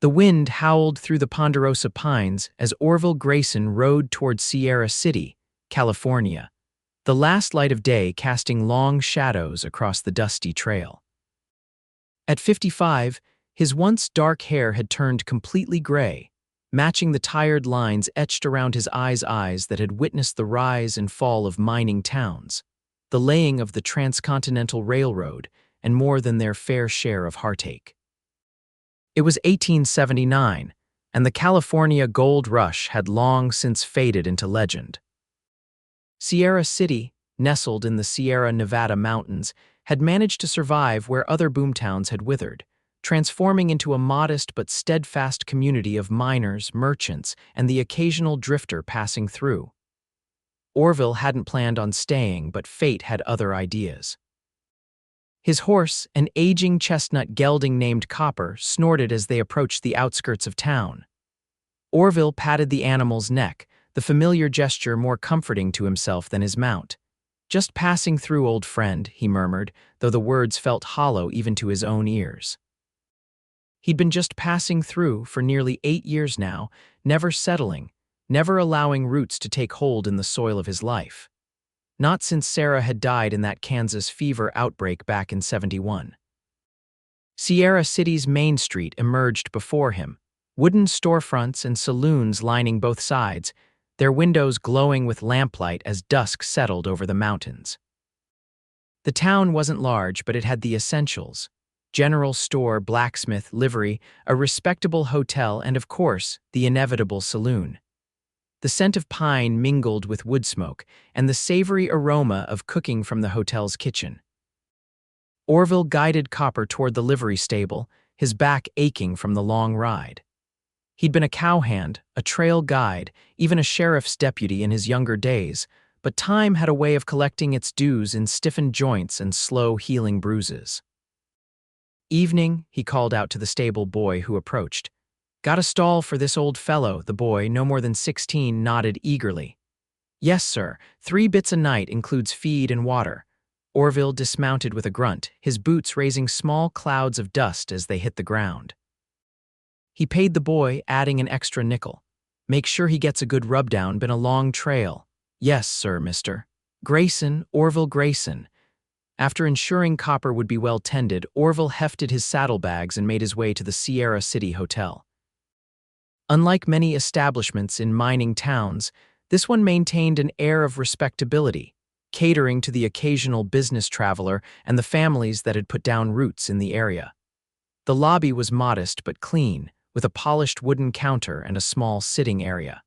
The wind howled through the ponderosa pines as Orville Grayson rode toward Sierra City, California, the last light of day casting long shadows across the dusty trail. At 55, his once dark hair had turned completely gray, matching the tired lines etched around his eyes that had witnessed the rise and fall of mining towns, the laying of the transcontinental railroad, and more than their fair share of heartache. It was 1879, and the California gold rush had long since faded into legend. Sierra City, nestled in the Sierra Nevada mountains, had managed to survive where other boomtowns had withered, transforming into a modest but steadfast community of miners, merchants, and the occasional drifter passing through. Orville hadn't planned on staying, but fate had other ideas. His horse, an aging chestnut gelding named Copper, snorted as they approached the outskirts of town. Orville patted the animal's neck, the familiar gesture more comforting to himself than his mount. "Just passing through, old friend," he murmured, though the words felt hollow even to his own ears. He'd been just passing through for nearly 8 years now, never settling, never allowing roots to take hold in the soil of his life. Not since Sarah had died in that Kansas fever outbreak back in '71. Sierra City's Main Street emerged before him, wooden storefronts and saloons lining both sides, their windows glowing with lamplight as dusk settled over the mountains. The town wasn't large, but it had the essentials: general store, blacksmith, livery, a respectable hotel, and of course, the inevitable saloon. The scent of pine mingled with wood smoke, and the savory aroma of cooking from the hotel's kitchen. Orville guided Copper toward the livery stable, his back aching from the long ride. He'd been a cowhand, a trail guide, even a sheriff's deputy in his younger days, but time had a way of collecting its dues in stiffened joints and slow healing bruises. "Evening," he called out to the stable boy who approached. "Got a stall for this old fellow?" The boy, no more than 16, nodded eagerly. "Yes, sir. 3 bits a night, includes feed and water." Orville dismounted with a grunt, his boots raising small clouds of dust as they hit the ground. He paid the boy, adding an extra nickel. "Make sure he gets a good rub-down, been a long trail." "Yes, sir, Mr. Grayson, Orville Grayson." After ensuring Copper would be well tended, Orville hefted his saddlebags and made his way to the Sierra City Hotel. Unlike many establishments in mining towns, this one maintained an air of respectability, catering to the occasional business traveler and the families that had put down roots in the area. The lobby was modest but clean, with a polished wooden counter and a small sitting area.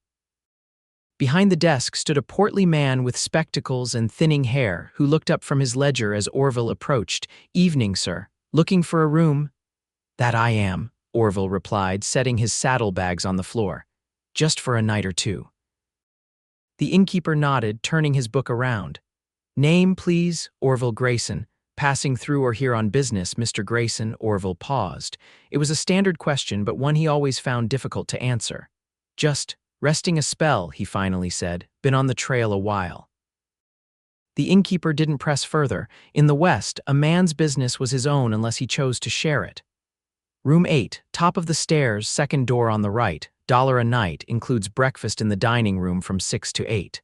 Behind the desk stood a portly man with spectacles and thinning hair who looked up from his ledger as Orville approached. "Evening, sir. Looking for a room?" "That I am," Orville replied, setting his saddlebags on the floor. "Just for a night or two." The innkeeper nodded, turning his book around. "Name, please?" "Orville Grayson." "Passing through or here on business, Mr. Grayson?" Orville paused. It was a standard question, but one he always found difficult to answer. "Just resting a spell," he finally said. "Been on the trail a while." The innkeeper didn't press further. In the West, a man's business was his own unless he chose to share it. "Room 8, top of the stairs, second door on the right. $1 a night, includes breakfast in the dining room from 6 to 8.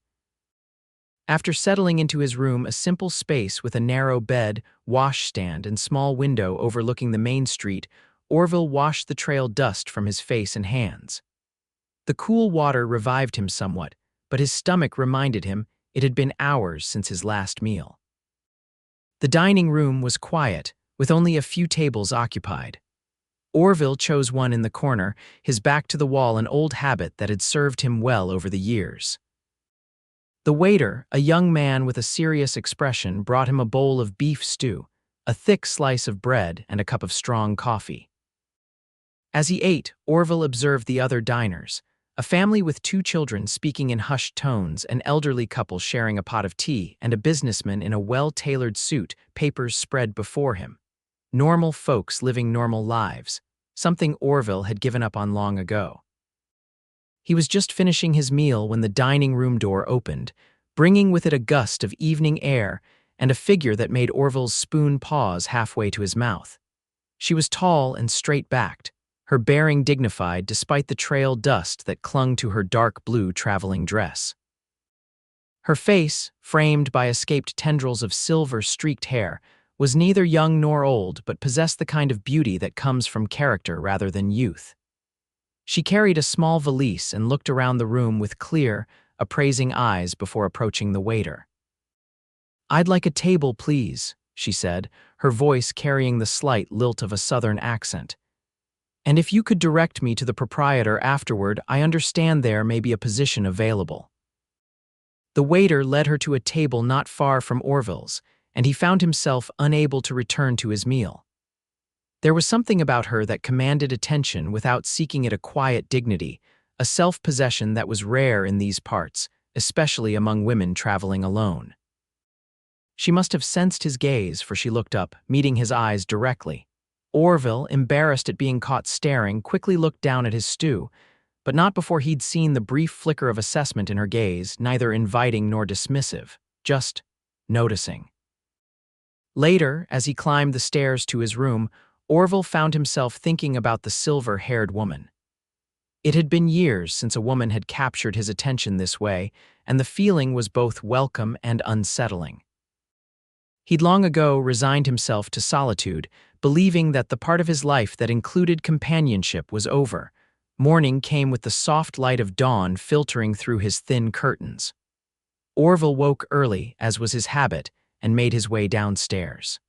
After settling into his room, a simple space with a narrow bed, washstand, and small window overlooking the main street, Orville washed the trail dust from his face and hands. The cool water revived him somewhat, but his stomach reminded him it had been hours since his last meal. The dining room was quiet, with only a few tables occupied. Orville chose one in the corner, his back to the wall, an old habit that had served him well over the years. The waiter, a young man with a serious expression, brought him a bowl of beef stew, a thick slice of bread, and a cup of strong coffee. As he ate, Orville observed the other diners, a family with 2 children speaking in hushed tones, an elderly couple sharing a pot of tea, and a businessman in a well-tailored suit, papers spread before him. Normal folks living normal lives, something Orville had given up on long ago. He was just finishing his meal when the dining room door opened, bringing with it a gust of evening air and a figure that made Orville's spoon pause halfway to his mouth. She was tall and straight-backed, her bearing dignified despite the trail dust that clung to her dark blue traveling dress. Her face, framed by escaped tendrils of silver-streaked hair, was neither young nor old but possessed the kind of beauty that comes from character rather than youth. She carried a small valise and looked around the room with clear, appraising eyes before approaching the waiter. "I'd like a table, please," she said, her voice carrying the slight lilt of a southern accent. "And if you could direct me to the proprietor afterward, I understand there may be a position available." The waiter led her to a table not far from Orville's, and he found himself unable to return to his meal. There was something about her that commanded attention without seeking it, a quiet dignity, a self-possession that was rare in these parts, especially among women traveling alone. She must have sensed his gaze, for she looked up, meeting his eyes directly. Orville, embarrassed at being caught staring, quickly looked down at his stew, but not before he'd seen the brief flicker of assessment in her gaze, neither inviting nor dismissive, just noticing. Later, as he climbed the stairs to his room, Orville found himself thinking about the silver-haired woman. It had been years since a woman had captured his attention this way, and the feeling was both welcome and unsettling. He'd long ago resigned himself to solitude, believing that the part of his life that included companionship was over. Morning came with the soft light of dawn filtering through his thin curtains. Orville woke early, as was his habit, and made his way downstairs.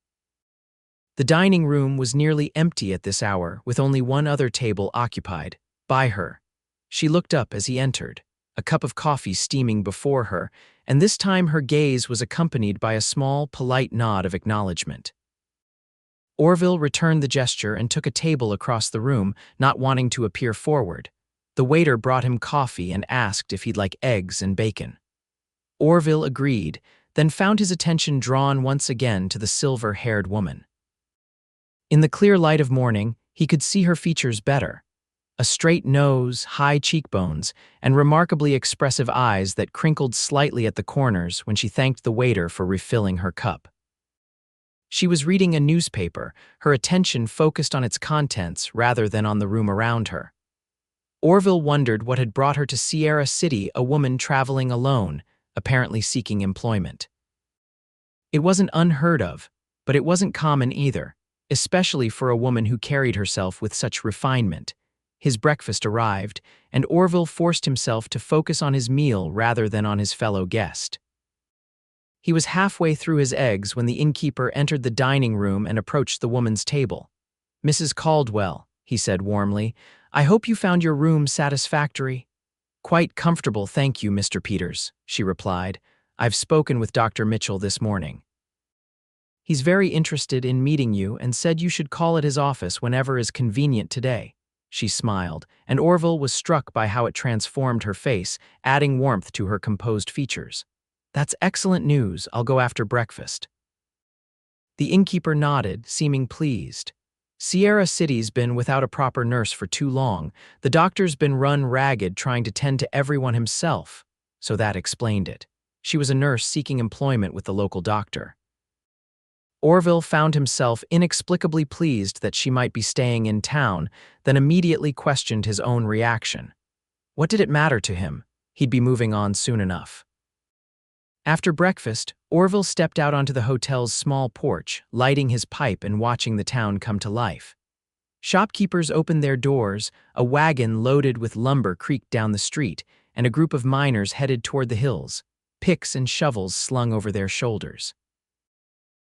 The dining room was nearly empty at this hour, with only one other table occupied, by her. She looked up as he entered, a cup of coffee steaming before her, and this time her gaze was accompanied by a small, polite nod of acknowledgement. Orville returned the gesture and took a table across the room, not wanting to appear forward. The waiter brought him coffee and asked if he'd like eggs and bacon. Orville agreed, then found his attention drawn once again to the silver-haired woman. In the clear light of morning, he could see her features better. A straight nose, high cheekbones, and remarkably expressive eyes that crinkled slightly at the corners when she thanked the waiter for refilling her cup. She was reading a newspaper, her attention focused on its contents rather than on the room around her. Orville wondered what had brought her to Sierra City, a woman traveling alone, apparently seeking employment. It wasn't unheard of, but it wasn't common either, especially for a woman who carried herself with such refinement. His breakfast arrived, and Orville forced himself to focus on his meal rather than on his fellow guest. He was halfway through his eggs when the innkeeper entered the dining room and approached the woman's table. "Mrs. Caldwell," he said warmly, "I hope you found your room satisfactory." "Quite comfortable, thank you, Mr. Peters," she replied. "I've spoken with Dr. Mitchell this morning. He's very interested in meeting you and said you should call at his office whenever is convenient today." She smiled, and Orville was struck by how it transformed her face, adding warmth to her composed features. "That's excellent news. I'll go after breakfast." The innkeeper nodded, seeming pleased. Sierra City's been without a proper nurse for too long. The doctor's been run ragged trying to tend to everyone himself, so that explained it. She was a nurse seeking employment with the local doctor. Orville found himself inexplicably pleased that she might be staying in town, then immediately questioned his own reaction. What did it matter to him? He'd be moving on soon enough. After breakfast, Orville stepped out onto the hotel's small porch, lighting his pipe and watching the town come to life. Shopkeepers opened their doors, a wagon loaded with lumber creaked down the street, and a group of miners headed toward the hills, picks and shovels slung over their shoulders.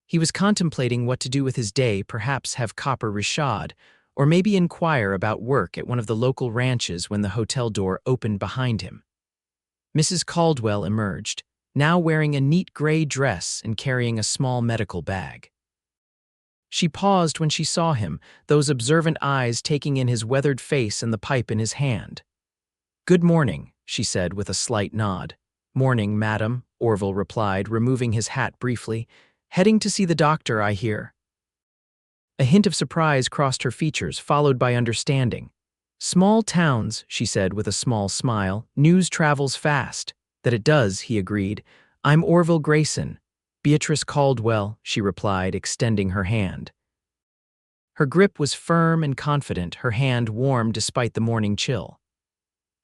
He was contemplating what to do with his day, perhaps have copper rishad, or maybe inquire about work at one of the local ranches when the hotel door opened behind him. Mrs. Caldwell emerged, now wearing a neat gray dress and carrying a small medical bag. She paused when she saw him, those observant eyes taking in his weathered face and the pipe in his hand. "Good morning," she said with a slight nod. "Morning, madam," Orville replied, removing his hat briefly. "Heading to see the doctor, I hear." A hint of surprise crossed her features, followed by understanding. "Small towns," she said with a small smile, "news travels fast." "That it does," he agreed. "I'm Orville Grayson." "Beatrice Caldwell," she replied, extending her hand. Her grip was firm and confident, her hand warm despite the morning chill.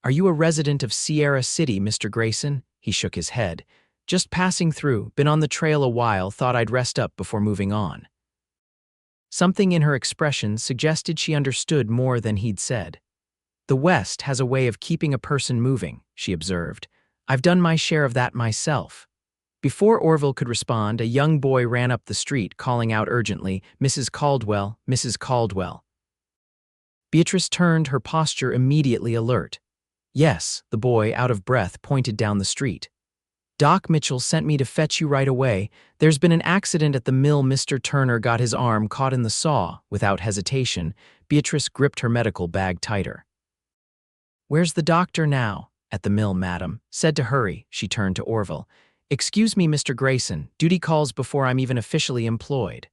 "Are you a resident of Sierra City, Mr. Grayson?" He shook his head. "Just passing through, been on the trail a while, thought I'd rest up before moving on." Something in her expression suggested she understood more than he'd said. "The West has a way of keeping a person moving," she observed. "I've done my share of that myself." Before Orville could respond, a young boy ran up the street, calling out urgently, "Mrs. Caldwell, Mrs. Caldwell." Beatrice turned, her posture immediately alert. "Yes," the boy, out of breath, pointed down the street. "Doc Mitchell sent me to fetch you right away. There's been an accident at the mill. Mr. Turner got his arm caught in the saw." Without hesitation, Beatrice gripped her medical bag tighter. "Where's the doctor now?" "At the mill, madam. Said to hurry." She turned to Orville. "Excuse me, Mr. Grayson. Duty calls before I'm even officially employed."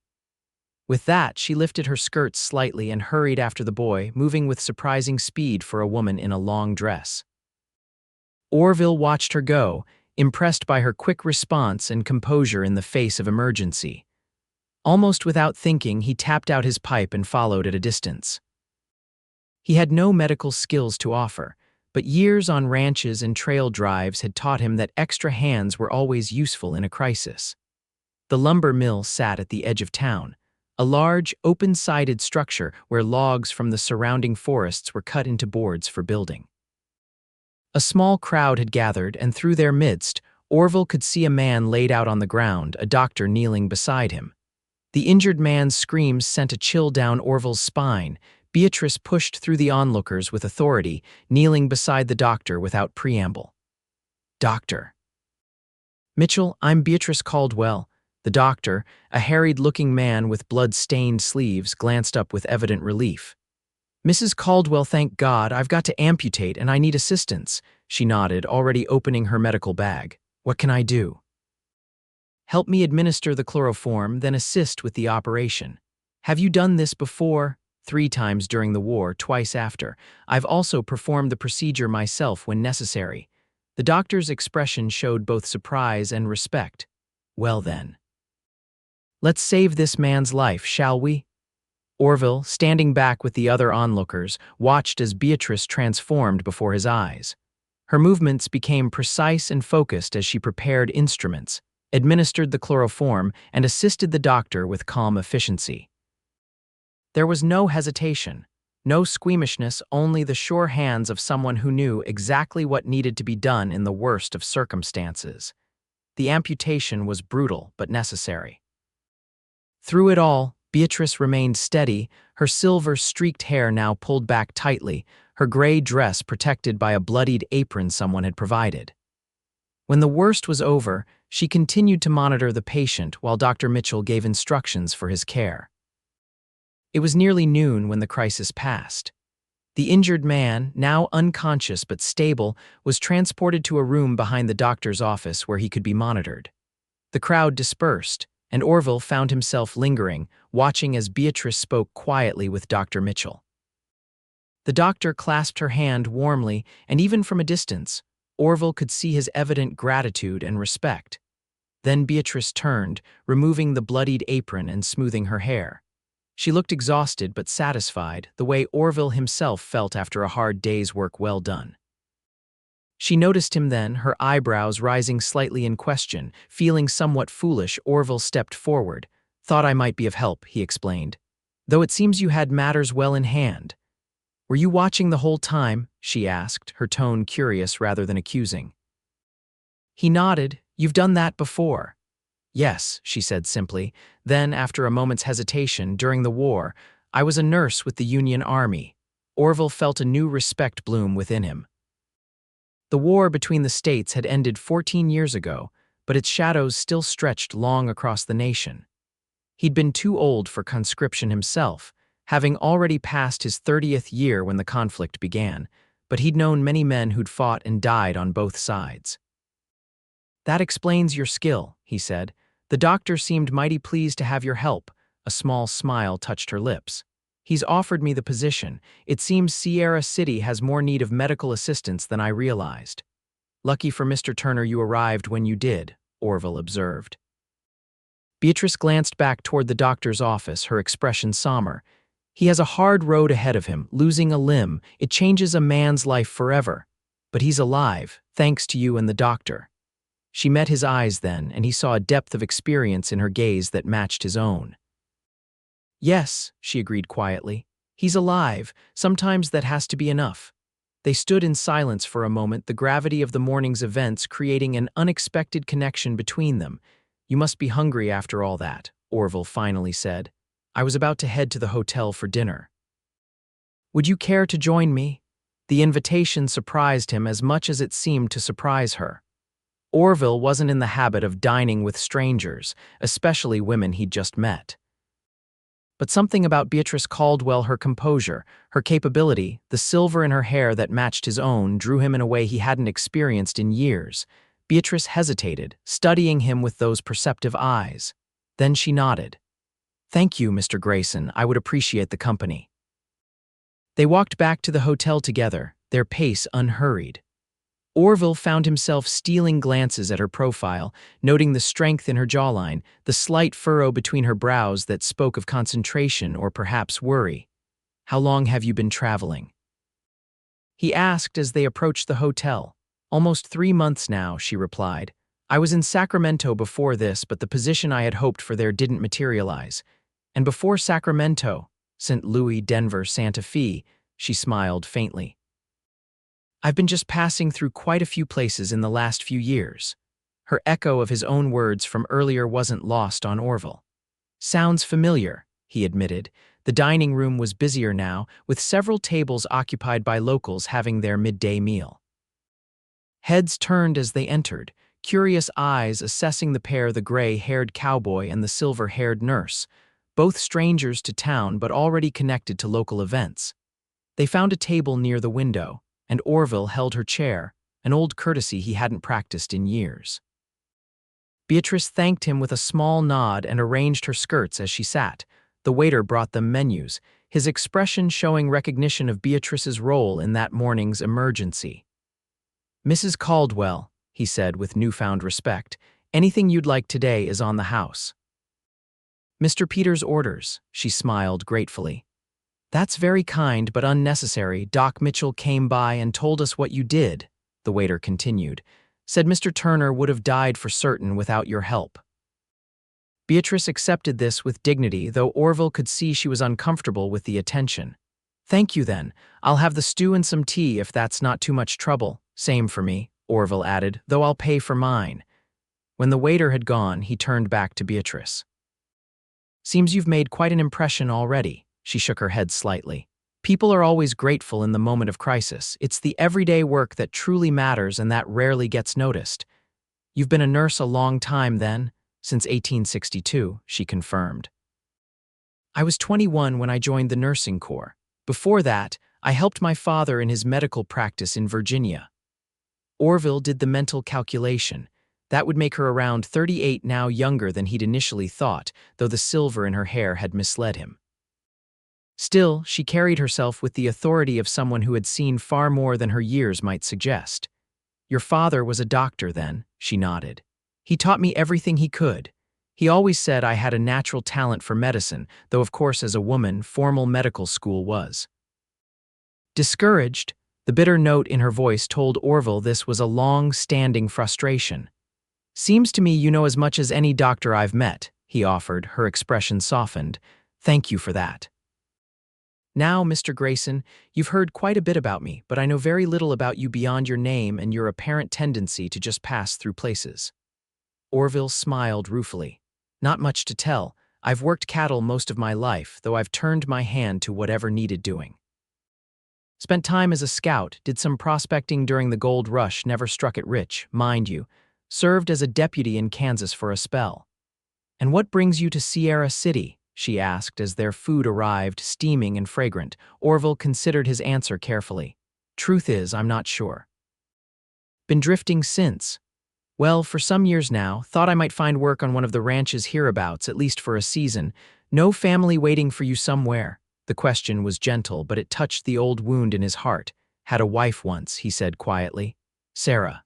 With that, she lifted her skirts slightly and hurried after the boy, moving with surprising speed for a woman in a long dress. Orville watched her go, impressed by her quick response and composure in the face of emergency. Almost without thinking, he tapped out his pipe and followed at a distance. He had no medical skills to offer, but years on ranches and trail drives had taught him that extra hands were always useful in a crisis. The lumber mill sat at the edge of town, a large, open-sided structure where logs from the surrounding forests were cut into boards for building. A small crowd had gathered, and through their midst, Orville could see a man laid out on the ground, a doctor kneeling beside him. The injured man's screams sent a chill down Orville's spine. Beatrice pushed through the onlookers with authority, kneeling beside the doctor without preamble. "Doctor." "Mitchell, I'm Beatrice Caldwell." The doctor, a harried-looking man with blood-stained sleeves, glanced up with evident relief. "Mrs. Caldwell, thank God, I've got to amputate and I need assistance." She nodded, already opening her medical bag. "What can I do?" "Help me administer the chloroform, then assist with the operation." "Have you done this before?" "3 times during the war, twice after. I've also performed the procedure myself when necessary." The doctor's expression showed both surprise and respect. "Well then, let's save this man's life, shall we?" Orville, standing back with the other onlookers, watched as Beatrice transformed before his eyes. Her movements became precise and focused as she prepared instruments, administered the chloroform, and assisted the doctor with calm efficiency. There was no hesitation, no squeamishness, only the sure hands of someone who knew exactly what needed to be done in the worst of circumstances. The amputation was brutal but necessary. Through it all, Beatrice remained steady, her silver-streaked hair now pulled back tightly, her gray dress protected by a bloodied apron someone had provided. When the worst was over, she continued to monitor the patient while Dr. Mitchell gave instructions for his care. It was nearly noon when the crisis passed. The injured man, now unconscious but stable, was transported to a room behind the doctor's office where he could be monitored. The crowd dispersed, and Orville found himself lingering, watching as Beatrice spoke quietly with Dr. Mitchell. The doctor clasped her hand warmly, and even from a distance, Orville could see his evident gratitude and respect. Then Beatrice turned, removing the bloodied apron and smoothing her hair. She looked exhausted but satisfied, the way Orville himself felt after a hard day's work well done. She noticed him then, her eyebrows rising slightly in question. Feeling somewhat foolish, Orville stepped forward. "Thought I might be of help," he explained. "Though it seems you had matters well in hand." "Were you watching the whole time?" she asked, her tone curious rather than accusing. He nodded. "You've done that before." "Yes," she said simply. Then, after a moment's hesitation, "During the war, I was a nurse with the Union Army." Orville felt a new respect bloom within him. The war between the states had ended 14 years ago, but its shadows still stretched long across the nation. He'd been too old for conscription himself, having already passed his 30th year when the conflict began, but he'd known many men who'd fought and died on both sides. "That explains your skill," he said. "The doctor seemed mighty pleased to have your help." A small smile touched her lips. "He's offered me the position. It seems Sierra City has more need of medical assistance than I realized." "Lucky for Mr. Turner you arrived when you did," Orville observed. Beatrice glanced back toward the doctor's office, her expression somber. He has a hard road ahead of him, losing a limb. It changes a man's life forever. But he's alive, thanks to you and the doctor. She met his eyes then, and he saw a depth of experience in her gaze that matched his own. Yes, she agreed quietly. He's alive. Sometimes that has to be enough. They stood in silence for a moment, the gravity of the morning's events creating an unexpected connection between them. You must be hungry after all that, Orville finally said. I was about to head to the hotel for dinner. Would you care to join me? The invitation surprised him as much as it seemed to surprise her. Orville wasn't in the habit of dining with strangers, especially women he'd just met. But something about Beatrice Caldwell, her composure, her capability, the silver in her hair that matched his own, drew him in a way he hadn't experienced in years. Beatrice hesitated, studying him with those perceptive eyes. Then she nodded. Thank you, Mr. Grayson. I would appreciate the company. They walked back to the hotel together, their pace unhurried. Orville found himself stealing glances at her profile, noting the strength in her jawline, the slight furrow between her brows that spoke of concentration or perhaps worry. How long have you been traveling? He asked as they approached the hotel. Almost 3 months now, she replied. I was in Sacramento before this, but the position I had hoped for there didn't materialize. And before Sacramento, St. Louis, Denver, Santa Fe, she smiled faintly. I've been just passing through quite a few places in the last few years. Her echo of his own words from earlier wasn't lost on Orville. Sounds familiar, he admitted. The dining room was busier now, with several tables occupied by locals having their midday meal. Heads turned as they entered, curious eyes assessing the pair, the gray-haired cowboy and the silver-haired nurse, both strangers to town but already connected to local events. They found a table near the window, and Orville held her chair, an old courtesy he hadn't practiced in years. Beatrice thanked him with a small nod and arranged her skirts as she sat. The waiter brought them menus, his expression showing recognition of Beatrice's role in that morning's emergency. Mrs. Caldwell, he said with newfound respect, anything you'd like today is on the house. Mr. Peters' orders, she smiled gratefully. That's very kind but unnecessary. Doc Mitchell came by and told us what you did, the waiter continued. Said Mr. Turner would have died for certain without your help. Beatrice accepted this with dignity, though Orville could see she was uncomfortable with the attention. Thank you then. I'll have the stew and some tea if that's not too much trouble. Same for me, Orville added, though I'll pay for mine. When the waiter had gone, he turned back to Beatrice. Seems you've made quite an impression already. She shook her head slightly. People are always grateful in the moment of crisis. It's the everyday work that truly matters, and that rarely gets noticed. You've been a nurse a long time then? Since 1862, she confirmed. I was 21 when I joined the nursing corps. Before that, I helped my father in his medical practice in Virginia. Orville did the mental calculation. That would make her around 38 now, younger than he'd initially thought, though the silver in her hair had misled him. Still, she carried herself with the authority of someone who had seen far more than her years might suggest. Your father was a doctor then, she nodded. He taught me everything he could. He always said I had a natural talent for medicine, though of course as a woman, formal medical school was. Discouraged, the bitter note in her voice told Orville this was a long-standing frustration. Seems to me you know as much as any doctor I've met, he offered, her expression softened. Thank you for that. Now, Mr. Grayson, you've heard quite a bit about me, but I know very little about you beyond your name and your apparent tendency to just pass through places. Orville smiled ruefully. Not much to tell. I've worked cattle most of my life, though I've turned my hand to whatever needed doing. Spent time as a scout, did some prospecting during the gold rush, never struck it rich, mind you. Served as a deputy in Kansas for a spell. And what brings you to Sierra City? She asked as their food arrived, steaming and fragrant. Orville considered his answer carefully. Truth is, I'm not sure. Been drifting since. Well, for some years now, thought I might find work on one of the ranches hereabouts, at least for a season. No family waiting for you somewhere. The question was gentle, but it touched the old wound in his heart. Had a wife once, he said quietly. Sarah.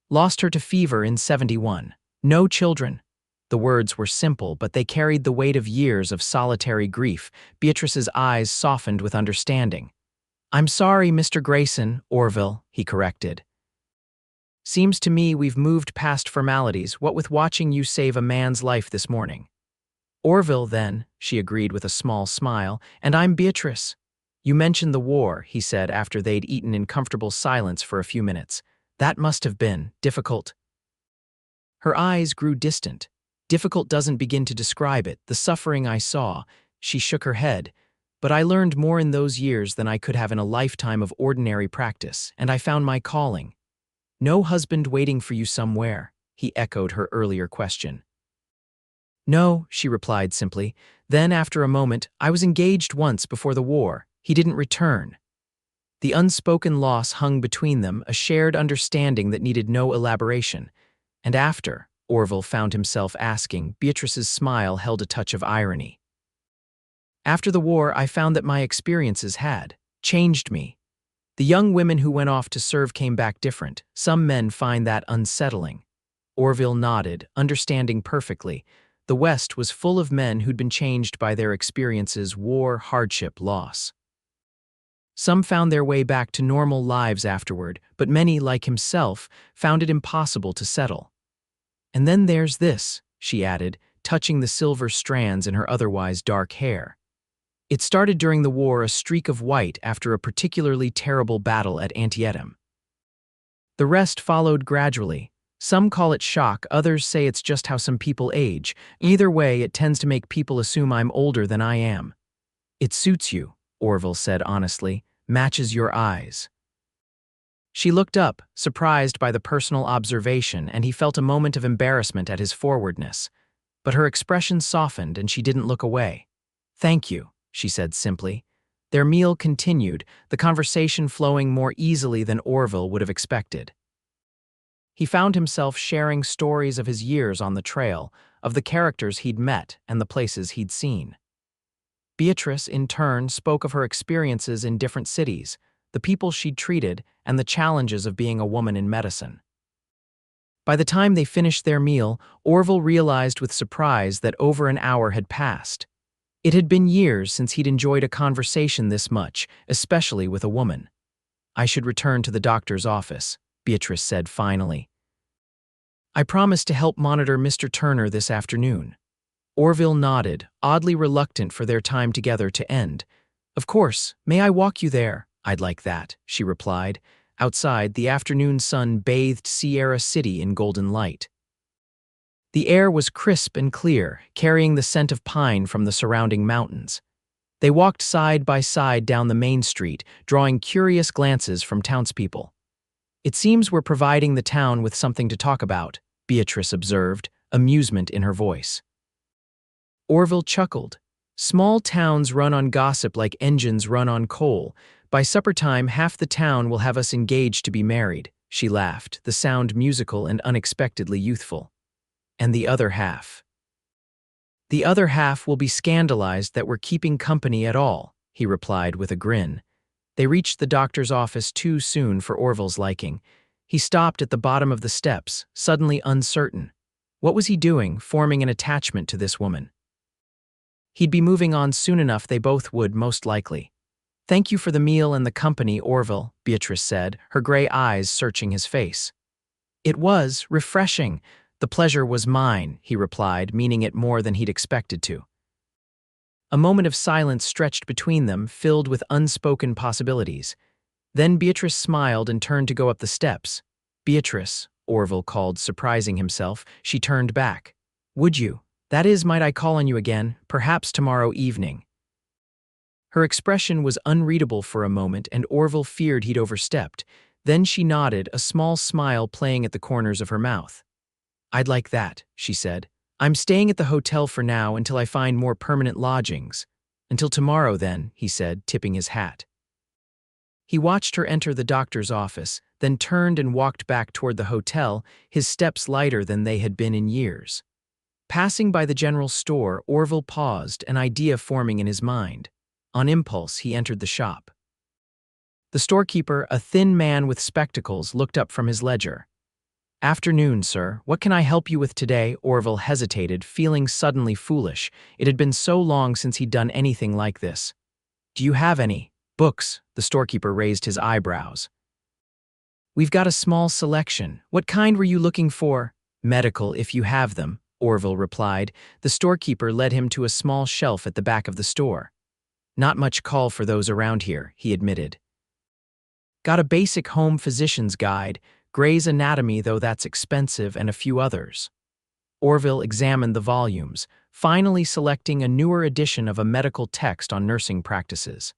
Lost her to fever in '71. No children. The words were simple, but they carried the weight of years of solitary grief. Beatrice's eyes softened with understanding. "I'm sorry, Mr. Grayson, Orville," he corrected. "Seems to me we've moved past formalities, what with watching you save a man's life this morning." "Orville, then," she agreed with a small smile, "and I'm Beatrice." "You mentioned the war," he said after they'd eaten in comfortable silence for a few minutes. "That must have been difficult." Her eyes grew distant. "Difficult doesn't begin to describe it, the suffering I saw." She shook her head. "But I learned more in those years than I could have in a lifetime of ordinary practice, and I found my calling." "No husband waiting for you somewhere?" he echoed her earlier question. "No," she replied simply. "Then, after a moment, I was engaged once before the war. He didn't return." The unspoken loss hung between them, a shared understanding that needed no elaboration. "And after?" Orville found himself asking. Beatrice's smile held a touch of irony. "After the war, I found that my experiences had changed me. The young women who went off to serve came back different. Some men find that unsettling." Orville nodded, understanding perfectly. The West was full of men who'd been changed by their experiences: war, hardship, loss. Some found their way back to normal lives afterward, but many, like himself, found it impossible to settle. "And then there's this," she added, touching the silver strands in her otherwise dark hair. "It started during the war, a streak of white after a particularly terrible battle at Antietam. The rest followed gradually. Some call it shock, others say it's just how some people age. Either way, it tends to make people assume I'm older than I am." "It suits you," Orville said honestly. "Matches your eyes." She looked up, surprised by the personal observation, and he felt a moment of embarrassment at his forwardness. But her expression softened and she didn't look away. "Thank you," she said simply. Their meal continued, the conversation flowing more easily than Orville would have expected. He found himself sharing stories of his years on the trail, of the characters he'd met and the places he'd seen. Beatrice, in turn, spoke of her experiences in different cities, the people she'd treated, and the challenges of being a woman in medicine. By the time they finished their meal, Orville realized with surprise that over an hour had passed. It had been years since he'd enjoyed a conversation this much, especially with a woman. "I should return to the doctor's office," Beatrice said finally. "I promised to help monitor Mr. Turner this afternoon." Orville nodded, oddly reluctant for their time together to end. "Of course, may I walk you there?" "I'd like that," she replied. Outside, the afternoon sun bathed Sierra City in golden light. The air was crisp and clear, carrying the scent of pine from the surrounding mountains. They walked side by side down the main street, drawing curious glances from townspeople. "It seems we're providing the town with something to talk about," Beatrice observed, amusement in her voice. Orville chuckled. "Small towns run on gossip like engines run on coal. By supper time, half the town will have us engaged to be married." She laughed, the sound musical and unexpectedly youthful. "And the other half?" "The other half will be scandalized that we're keeping company at all," he replied with a grin. They reached the doctor's office too soon for Orville's liking. He stopped at the bottom of the steps, suddenly uncertain. What was he doing, forming an attachment to this woman? He'd be moving on soon enough, they both would, most likely. "Thank you for the meal and the company, Orville," Beatrice said, her gray eyes searching his face. "It was refreshing. The pleasure was mine," he replied, meaning it more than he'd expected to. A moment of silence stretched between them, filled with unspoken possibilities. Then Beatrice smiled and turned to go up the steps. "Beatrice," Orville called, surprising himself. She turned back. "Would you? That is, might I call on you again, perhaps tomorrow evening?" Her expression was unreadable for a moment, and Orville feared he'd overstepped. Then she nodded, a small smile playing at the corners of her mouth. "I'd like that," she said. "I'm staying at the hotel for now until I find more permanent lodgings." "Until tomorrow, then," he said, tipping his hat. He watched her enter the doctor's office, then turned and walked back toward the hotel, his steps lighter than they had been in years. Passing by the general store, Orville paused, an idea forming in his mind. On impulse, he entered the shop. The storekeeper, a thin man with spectacles, looked up from his ledger. "Afternoon, sir. What can I help you with today?" Orville hesitated, feeling suddenly foolish. It had been so long since he'd done anything like this. "Do you have any books?" The storekeeper raised his eyebrows. "We've got a small selection. What kind were you looking for?" "Medical, if you have them," Orville replied. The storekeeper led him to a small shelf at the back of the store. "Not much call for those around here," he admitted. "Got a basic home physician's guide, Gray's Anatomy, though that's expensive, and a few others." Orville examined the volumes, finally selecting a newer edition of a medical text on nursing practices.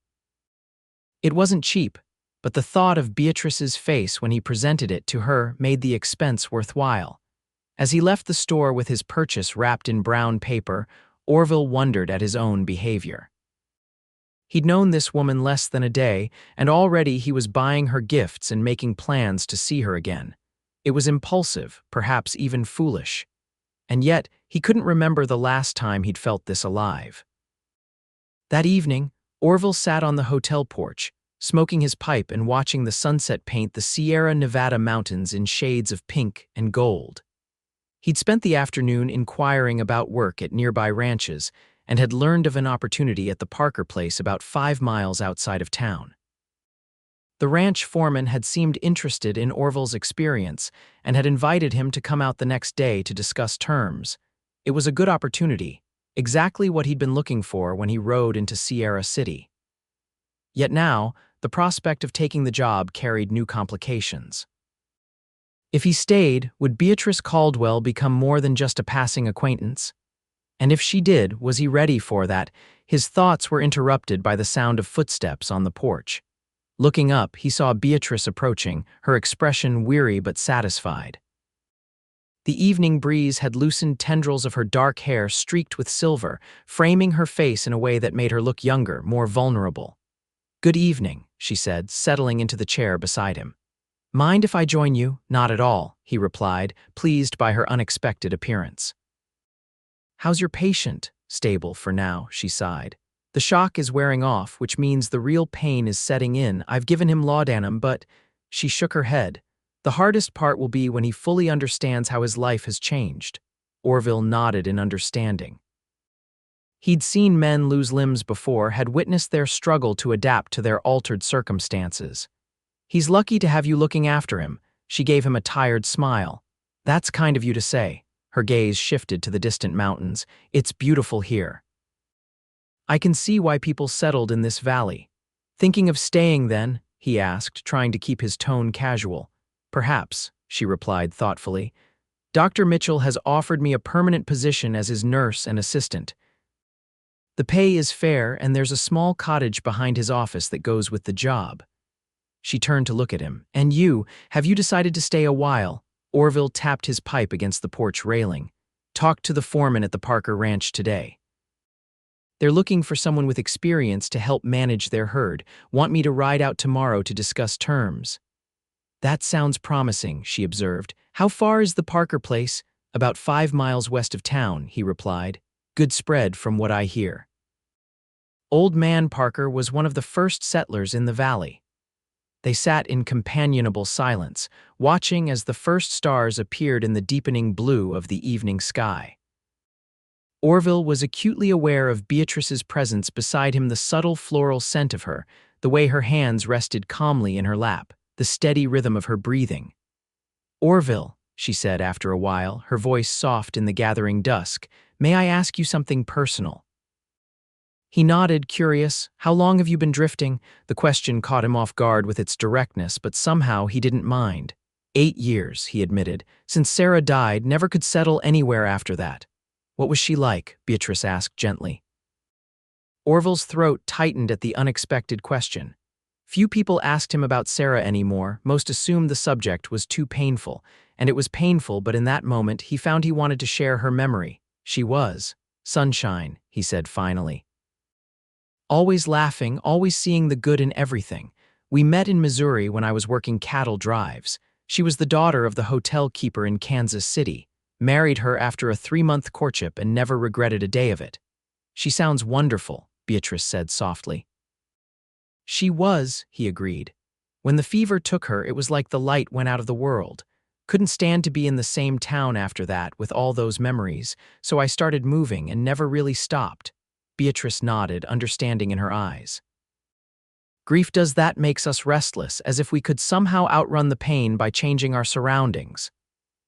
It wasn't cheap, but the thought of Beatrice's face when he presented it to her made the expense worthwhile. As he left the store with his purchase wrapped in brown paper, Orville wondered at his own behavior. He'd known this woman less than a day, and already he was buying her gifts and making plans to see her again. It was impulsive, perhaps even foolish. And yet, he couldn't remember the last time he'd felt this alive. That evening, Orville sat on the hotel porch, smoking his pipe and watching the sunset paint the Sierra Nevada mountains in shades of pink and gold. He'd spent the afternoon inquiring about work at nearby ranches and had learned of an opportunity at the Parker place about 5 miles outside of town. The ranch foreman had seemed interested in Orville's experience and had invited him to come out the next day to discuss terms. It was a good opportunity, exactly what he'd been looking for when he rode into Sierra City. Yet now, the prospect of taking the job carried new complications. If he stayed, would Beatrice Caldwell become more than just a passing acquaintance? And if she did, was he ready for that? His thoughts were interrupted by the sound of footsteps on the porch. Looking up, he saw Beatrice approaching, her expression weary but satisfied. The evening breeze had loosened tendrils of her dark hair streaked with silver, framing her face in a way that made her look younger, more vulnerable. "Good evening," she said, settling into the chair beside him. "Mind if I join you?" "Not at all," he replied, pleased by her unexpected appearance. "How's your patient?" "Stable for now," she sighed. "The shock is wearing off, which means the real pain is setting in. I've given him laudanum, but—" She shook her head. "The hardest part will be when he fully understands how his life has changed." Orville nodded in understanding. He'd seen men lose limbs before, had witnessed their struggle to adapt to their altered circumstances. "He's lucky to have you looking after him." She gave him a tired smile. "That's kind of you to say." Her gaze shifted to the distant mountains. "It's beautiful here." "I can see why people settled in this valley." "Thinking of staying then?" he asked, trying to keep his tone casual. "Perhaps," she replied thoughtfully. "Dr. Mitchell has offered me a permanent position as his nurse and assistant. The pay is fair, and there's a small cottage behind his office that goes with the job." She turned to look at him. "And you, have you decided to stay a while?" Orville tapped his pipe against the porch railing. "Talked to the foreman at the Parker Ranch today. They're looking for someone with experience to help manage their herd. Want me to ride out tomorrow to discuss terms." "That sounds promising," she observed. "How far is the Parker place?" "About 5 miles west of town," he replied. "Good spread from what I hear." Old Man Parker was one of the first settlers in the valley. They sat in companionable silence, watching as the first stars appeared in the deepening blue of the evening sky. Orville was acutely aware of Beatrice's presence beside him, the subtle floral scent of her, the way her hands rested calmly in her lap, the steady rhythm of her breathing. "Orville," she said after a while, her voice soft in the gathering dusk, "may I ask you something personal?" He nodded, curious. "How long have you been drifting?" The question caught him off guard with its directness, but somehow he didn't mind. 8 years, he admitted. Since Sarah died, never could settle anywhere after that. "What was she like?" Beatrice asked gently. Orville's throat tightened at the unexpected question. Few people asked him about Sarah anymore. Most assumed the subject was too painful. And it was painful, but in that moment, he found he wanted to share her memory. "She was sunshine," he said finally. "Always laughing, always seeing the good in everything. We met in Missouri when I was working cattle drives. She was the daughter of the hotel keeper in Kansas City. Married her after a 3-month courtship and never regretted a day of it." "She sounds wonderful," Beatrice said softly. "She was," he agreed. "When the fever took her, it was like the light went out of the world. Couldn't stand to be in the same town after that with all those memories, so I started moving and never really stopped. Beatrice nodded, understanding in her eyes. Grief does that, makes us restless, as if we could somehow outrun the pain by changing our surroundings.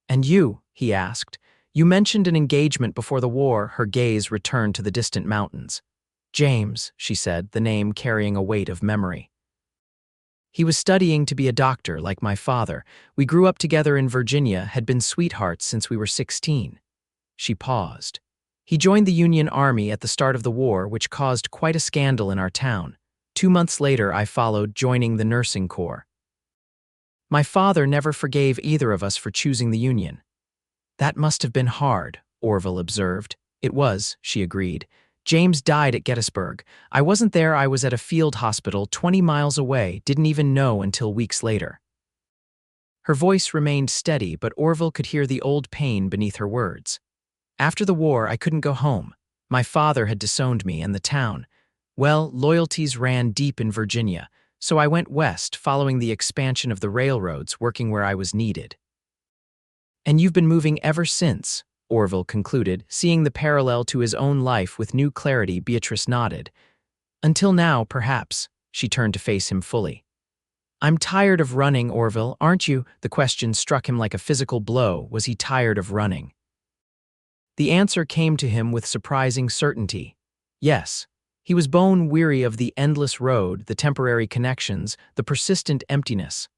And you, he asked, you mentioned an engagement before the war. Her gaze returned to the distant mountains. James, she said, the name carrying a weight of memory. He was studying to be a doctor, like my father. We grew up together in Virginia, had been sweethearts since we were 16. She paused. He joined the Union Army at the start of the war, which caused quite a scandal in our town. 2 months later, I followed, joining the nursing corps. My father never forgave either of us for choosing the Union. That must have been hard, Orville observed. It was, she agreed. James died at Gettysburg. I wasn't there, I was at a field hospital 20 miles away, didn't even know until weeks later. Her voice remained steady, but Orville could hear the old pain beneath her words. After the war, I couldn't go home. My father had disowned me, and the town. Well, loyalties ran deep in Virginia, so I went west, following the expansion of the railroads, working where I was needed. And you've been moving ever since, Orville concluded, seeing the parallel to his own life with new clarity. Beatrice nodded. Until now, perhaps. She turned to face him fully. I'm tired of running, Orville, aren't you? The question struck him like a physical blow. Was he tired of running? The answer came to him with surprising certainty. Yes. He was bone-weary of the endless road, the temporary connections, the persistent emptiness.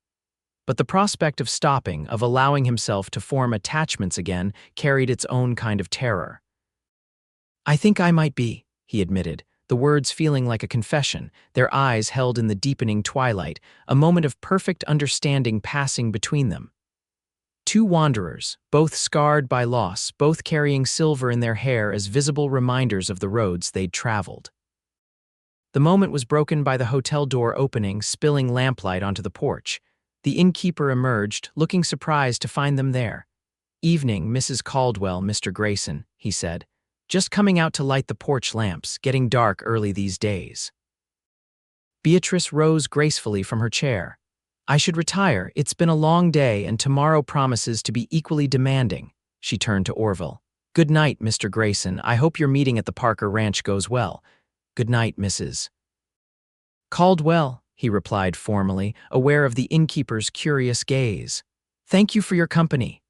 But the prospect of stopping, of allowing himself to form attachments again, carried its own kind of terror. I think I might be, he admitted, the words feeling like a confession, their eyes held in the deepening twilight, a moment of perfect understanding passing between them. Two wanderers, both scarred by loss, both carrying silver in their hair as visible reminders of the roads they'd traveled. The moment was broken by the hotel door opening, spilling lamplight onto the porch. The innkeeper emerged, looking surprised to find them there. Evening, Mrs. Caldwell, Mr. Grayson, he said. Just coming out to light the porch lamps, getting dark early these days. Beatrice rose gracefully from her chair. I should retire. It's been a long day, and tomorrow promises to be equally demanding. She turned to Orville. Good night, Mr. Grayson. I hope your meeting at the Parker Ranch goes well. Good night, Mrs. Caldwell, he replied formally, aware of the innkeeper's curious gaze. Thank you for your company.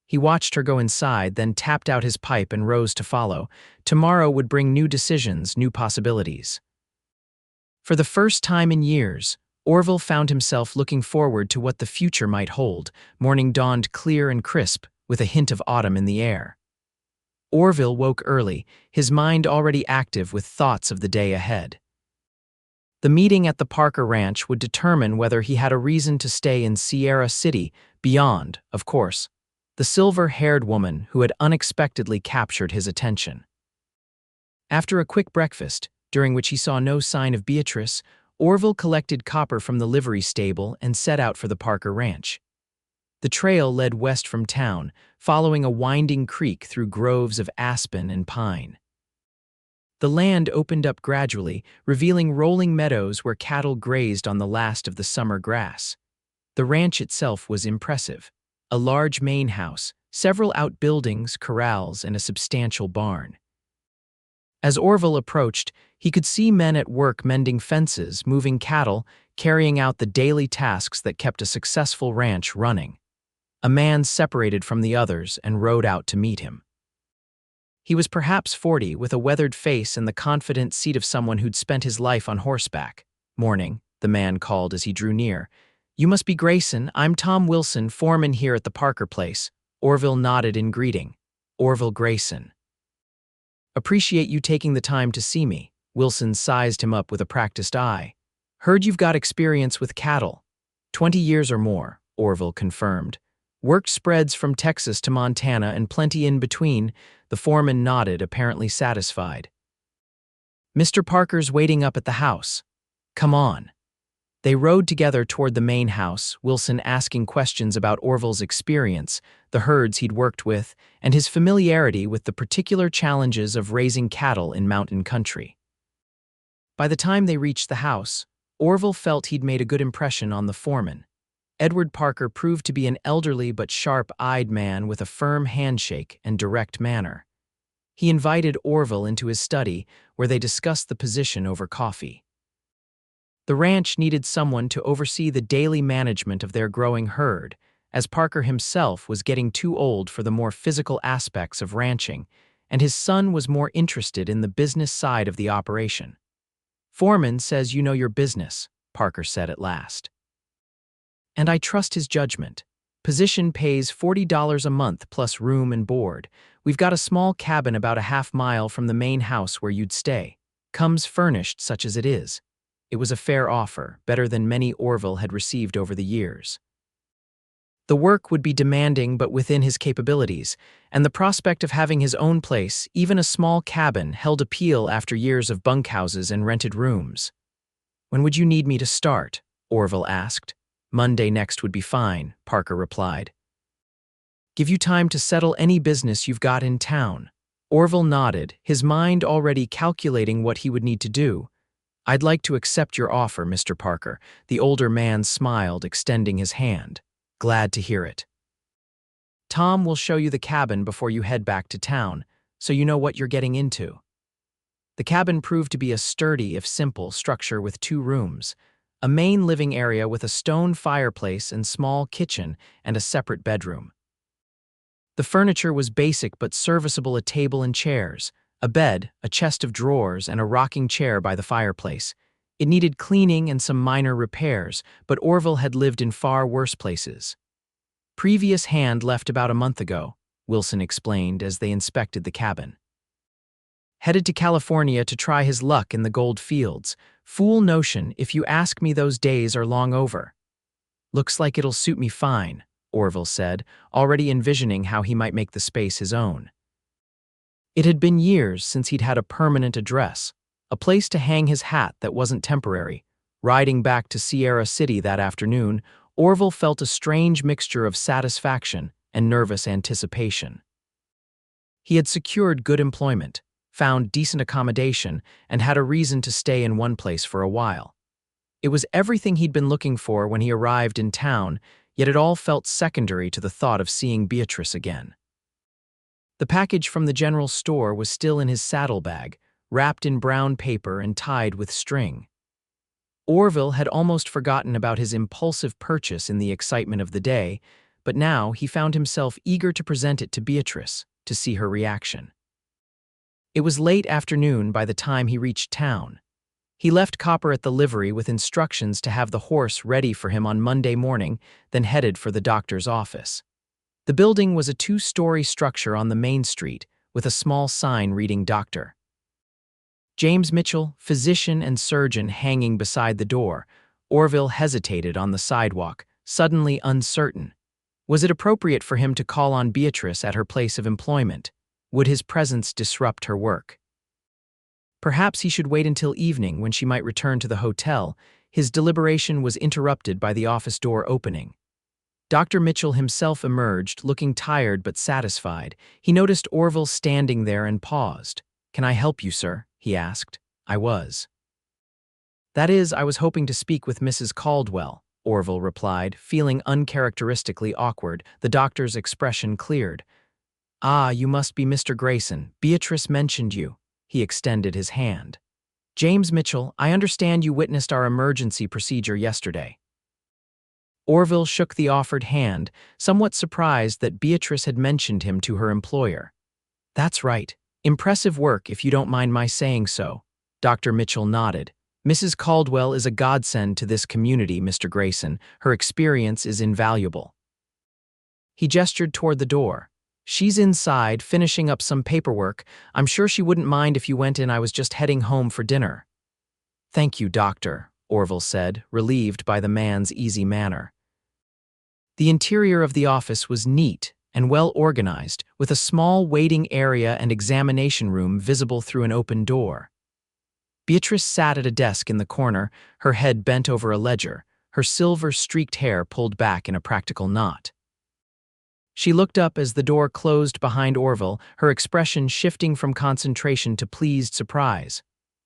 He watched her go inside, then tapped out his pipe and rose to follow. Tomorrow would bring new decisions, new possibilities. For the first time in years, Orville found himself looking forward to what the future might hold. Morning dawned clear and crisp, with a hint of autumn in the air. Orville woke early, his mind already active with thoughts of the day ahead. The meeting at the Parker Ranch would determine whether he had a reason to stay in Sierra City, beyond, of course, the silver-haired woman who had unexpectedly captured his attention. After a quick breakfast, during which he saw no sign of Beatrice, Orville collected copper from the livery stable and set out for the Parker Ranch. The trail led west from town, following a winding creek through groves of aspen and pine. The land opened up gradually, revealing rolling meadows where cattle grazed on the last of the summer grass. The ranch itself was impressive. A large main house, several outbuildings, corrals, and a substantial barn. As Orville approached, he could see men at work mending fences, moving cattle, carrying out the daily tasks that kept a successful ranch running. A man separated from the others and rode out to meet him. He was perhaps 40, with a weathered face and the confident seat of someone who'd spent his life on horseback. Morning, the man called as he drew near. You must be Grayson. I'm Tom Wilson, foreman here at the Parker place. Orville nodded in greeting. Orville Grayson. Appreciate you taking the time to see me. Wilson sized him up with a practiced eye. Heard you've got experience with cattle. 20 years or more, Orville confirmed. Worked spreads from Texas to Montana and plenty in between. The foreman nodded, apparently satisfied. Mr. Parker's waiting up at the house. Come on. They rode together toward the main house, Wilson asking questions about Orville's experience, the herds he'd worked with, and his familiarity with the particular challenges of raising cattle in mountain country. By the time they reached the house, Orville felt he'd made a good impression on the foreman. Edward Parker proved to be an elderly but sharp-eyed man with a firm handshake and direct manner. He invited Orville into his study, where they discussed the position over coffee. The ranch needed someone to oversee the daily management of their growing herd, as Parker himself was getting too old for the more physical aspects of ranching, and his son was more interested in the business side of the operation. "Foreman says you know your business," Parker said at last. "And I trust his judgment. Position pays $40 a month plus room and board. We've got a small cabin about a half-mile from the main house where you'd stay. Comes furnished such as it is." It was a fair offer, better than many Orville had received over the years. The work would be demanding but within his capabilities, and the prospect of having his own place, even a small cabin, held appeal after years of bunkhouses and rented rooms. "When would you need me to start?" Orville asked. "Monday next would be fine," Parker replied. "Give you time to settle any business you've got in town." Orville nodded, his mind already calculating what he would need to do. "I'd like to accept your offer, Mr. Parker." The older man smiled, extending his hand. "Glad to hear it. Tom will show you the cabin before you head back to town, so you know what you're getting into." The cabin proved to be a sturdy, if simple, structure with 2 rooms, a main living area with a stone fireplace and small kitchen and a separate bedroom. The furniture was basic but serviceable: a table and chairs, a bed, a chest of drawers, and a rocking chair by the fireplace. It needed cleaning and some minor repairs, but Orville had lived in far worse places. "Previous hand left about a month ago," Wilson explained as they inspected the cabin. "Headed to California to try his luck in the gold fields. Fool notion, if you ask me, those days are long over." "Looks like it'll suit me fine," Orville said, already envisioning how he might make the space his own. It had been years since he'd had a permanent address, a place to hang his hat that wasn't temporary. Riding back to Sierra City that afternoon, Orville felt a strange mixture of satisfaction and nervous anticipation. He had secured good employment, found decent accommodation, and had a reason to stay in one place for a while. It was everything he'd been looking for when he arrived in town, yet it all felt secondary to the thought of seeing Beatrice again. The package from the general store was still in his saddlebag, wrapped in brown paper and tied with string. Orville had almost forgotten about his impulsive purchase in the excitement of the day, but now he found himself eager to present it to Beatrice, to see her reaction. It was late afternoon by the time he reached town. He left Copper at the livery with instructions to have the horse ready for him on Monday morning, then headed for the doctor's office. The building was a 2-story structure on the main street, with a small sign reading "Doctor James Mitchell, physician and surgeon," hanging beside the door. Orville hesitated on the sidewalk, suddenly uncertain. Was it appropriate for him to call on Beatrice at her place of employment? Would his presence disrupt her work? Perhaps he should wait until evening, when she might return to the hotel. His deliberation was interrupted by the office door opening. Dr. Mitchell himself emerged, looking tired but satisfied. He noticed Orville standing there and paused. "Can I help you, sir?" he asked. "I was hoping to speak with Mrs. Caldwell," Orville replied, feeling uncharacteristically awkward. The doctor's expression cleared. "Ah, you must be Mr. Grayson. Beatrice mentioned you." He extended his hand. "James Mitchell, I understand you witnessed our emergency procedure yesterday." Orville shook the offered hand, somewhat surprised that Beatrice had mentioned him to her employer. "That's right. Impressive work, if you don't mind my saying so." Dr. Mitchell nodded. "Mrs. Caldwell is a godsend to this community, Mr. Grayson. Her experience is invaluable." He gestured toward the door. "She's inside, finishing up some paperwork. I'm sure she wouldn't mind if you went in. I was just heading home for dinner." "Thank you, doctor," Orville said, relieved by the man's easy manner. The interior of the office was neat and well organized, with a small waiting area and examination room visible through an open door. Beatrice sat at a desk in the corner, her head bent over a ledger, her silver-streaked hair pulled back in a practical knot. She looked up as the door closed behind Orville, her expression shifting from concentration to pleased surprise.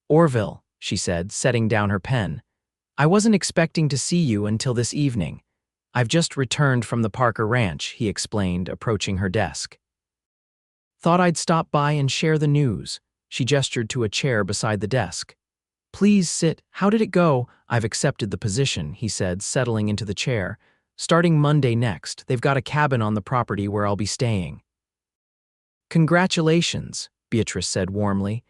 "Orville," she said, setting down her pen, "I wasn't expecting to see you until this evening. "I've just returned from the Parker Ranch," he explained, approaching her desk. "Thought I'd stop by and share the news." She gestured to a chair beside the desk. "Please sit. How did it go?" "I've accepted the position," he said, settling into the chair. "Starting Monday next, they've got a cabin on the property where I'll be staying." "Congratulations," Beatrice said warmly.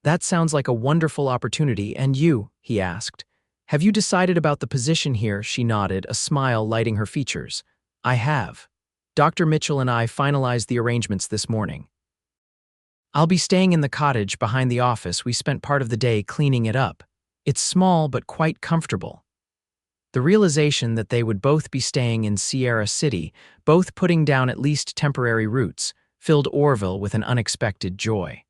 "That sounds like a wonderful opportunity, and you?" he asked. "Have you decided about the position here?" She nodded, a smile lighting her features. "I have. Dr. Mitchell and I finalized the arrangements this morning. I'll be staying in the cottage behind the office. We spent part of the day cleaning it up. It's small but quite comfortable." The realization that they would both be staying in Sierra City, both putting down at least temporary roots, filled Orville with an unexpected joy.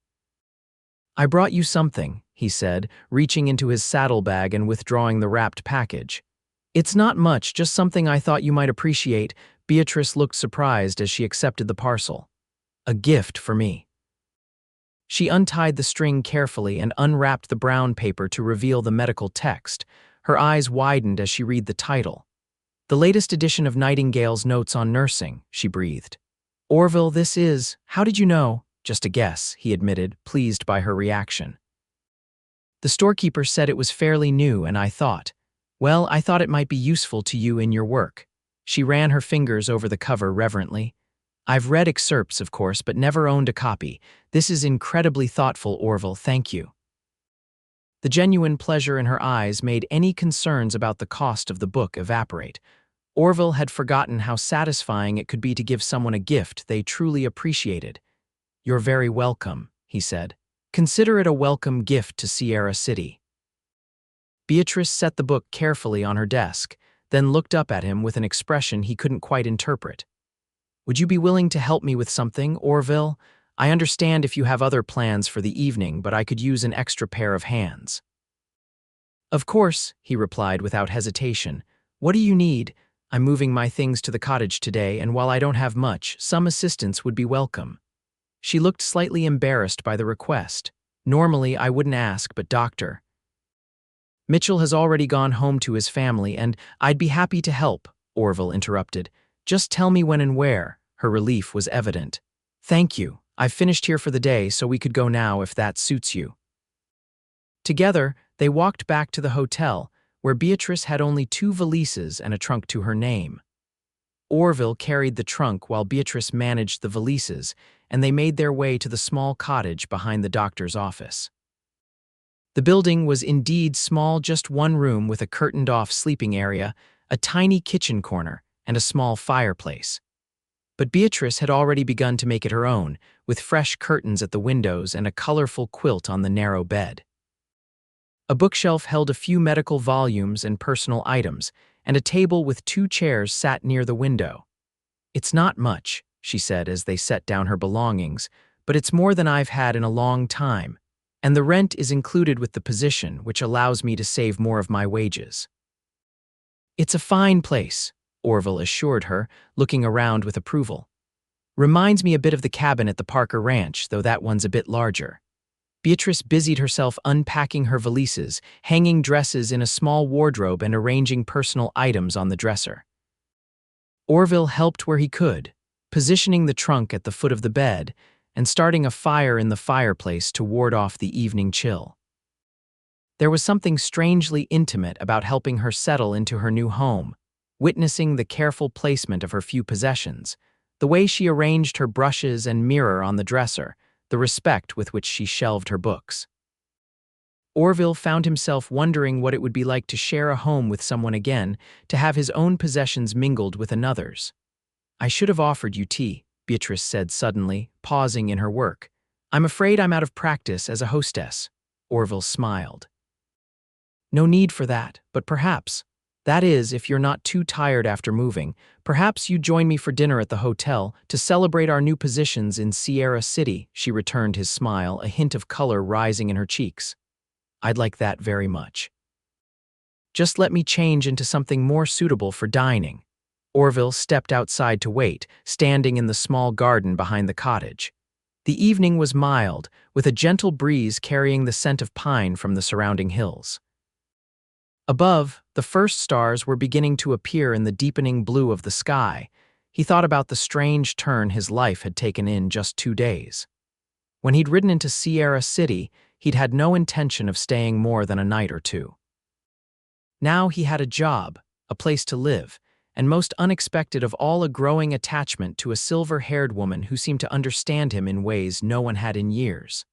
"I brought you something," he said, reaching into his saddlebag and withdrawing the wrapped package. "It's not much, just something I thought you might appreciate." Beatrice looked surprised as she accepted the parcel. "A gift for me." She untied the string carefully and unwrapped the brown paper to reveal the medical text. Her eyes widened as she read the title. "The latest edition of Nightingale's Notes on Nursing," she breathed. "Orville, this is— How did you know?" "Just a guess," he admitted, pleased by her reaction. "The storekeeper said it was fairly new, and I thought it might be useful to you in your work." She ran her fingers over the cover reverently. "I've read excerpts, of course, but never owned a copy. This is incredibly thoughtful, Orville, thank you." The genuine pleasure in her eyes made any concerns about the cost of the book evaporate. Orville had forgotten how satisfying it could be to give someone a gift they truly appreciated. "You're very welcome," he said. "Consider it a welcome gift to Sierra City." Beatrice set the book carefully on her desk, then looked up at him with an expression he couldn't quite interpret. "Would you be willing to help me with something, Orville? I understand if you have other plans for the evening, but I could use an extra pair of hands." "Of course," he replied without hesitation. "What do you need? I'm moving my things to the cottage today, and while I don't have much, some assistance would be welcome." She looked slightly embarrassed by the request. "Normally, I wouldn't ask, but Dr. Mitchell has already gone home to his family, and I'd be happy to help," Orville interrupted. "Just tell me when and where." Her relief was evident. "Thank you. I've finished here for the day, so we could go now if that suits you." Together, they walked back to the hotel, where Beatrice had only 2 valises and a trunk to her name. Orville carried the trunk while Beatrice managed the valises, and they made their way to the small cottage behind the doctor's office. The building was indeed small, just one room with a curtained-off sleeping area, a tiny kitchen corner, and a small fireplace. But Beatrice had already begun to make it her own, with fresh curtains at the windows and a colorful quilt on the narrow bed. A bookshelf held a few medical volumes and personal items, and a table with 2 chairs sat near the window. "It's not much," she said as they set down her belongings, "but it's more than I've had in a long time, and the rent is included with the position, which allows me to save more of my wages." "It's a fine place," Orville assured her, looking around with approval. "Reminds me a bit of the cabin at the Parker Ranch, though that one's a bit larger." Beatrice busied herself unpacking her valises, hanging dresses in a small wardrobe and arranging personal items on the dresser. Orville helped where he could, positioning the trunk at the foot of the bed and starting a fire in the fireplace to ward off the evening chill. There was something strangely intimate about helping her settle into her new home, witnessing the careful placement of her few possessions, the way she arranged her brushes and mirror on the dresser, the respect with which she shelved her books. Orville found himself wondering what it would be like to share a home with someone again, to have his own possessions mingled with another's. "I should have offered you tea," Beatrice said suddenly, pausing in her work. "I'm afraid I'm out of practice as a hostess." Orville smiled. "No need for that, but perhaps. That is, if you're not too tired after moving, perhaps you join me for dinner at the hotel to celebrate our new positions in Sierra City." She returned his smile, a hint of color rising in her cheeks. "I'd like that very much. Just let me change into something more suitable for dining." Orville stepped outside to wait, standing in the small garden behind the cottage. The evening was mild, with a gentle breeze carrying the scent of pine from the surrounding hills. Above, The first stars were beginning to appear in the deepening blue of the sky. He thought about the strange turn his life had taken in just 2 days. When he'd ridden into Sierra City, he'd had no intention of staying more than a night or two. Now he had a job, a place to live, and most unexpected of all, a growing attachment to a silver-haired woman who seemed to understand him in ways no one had in years.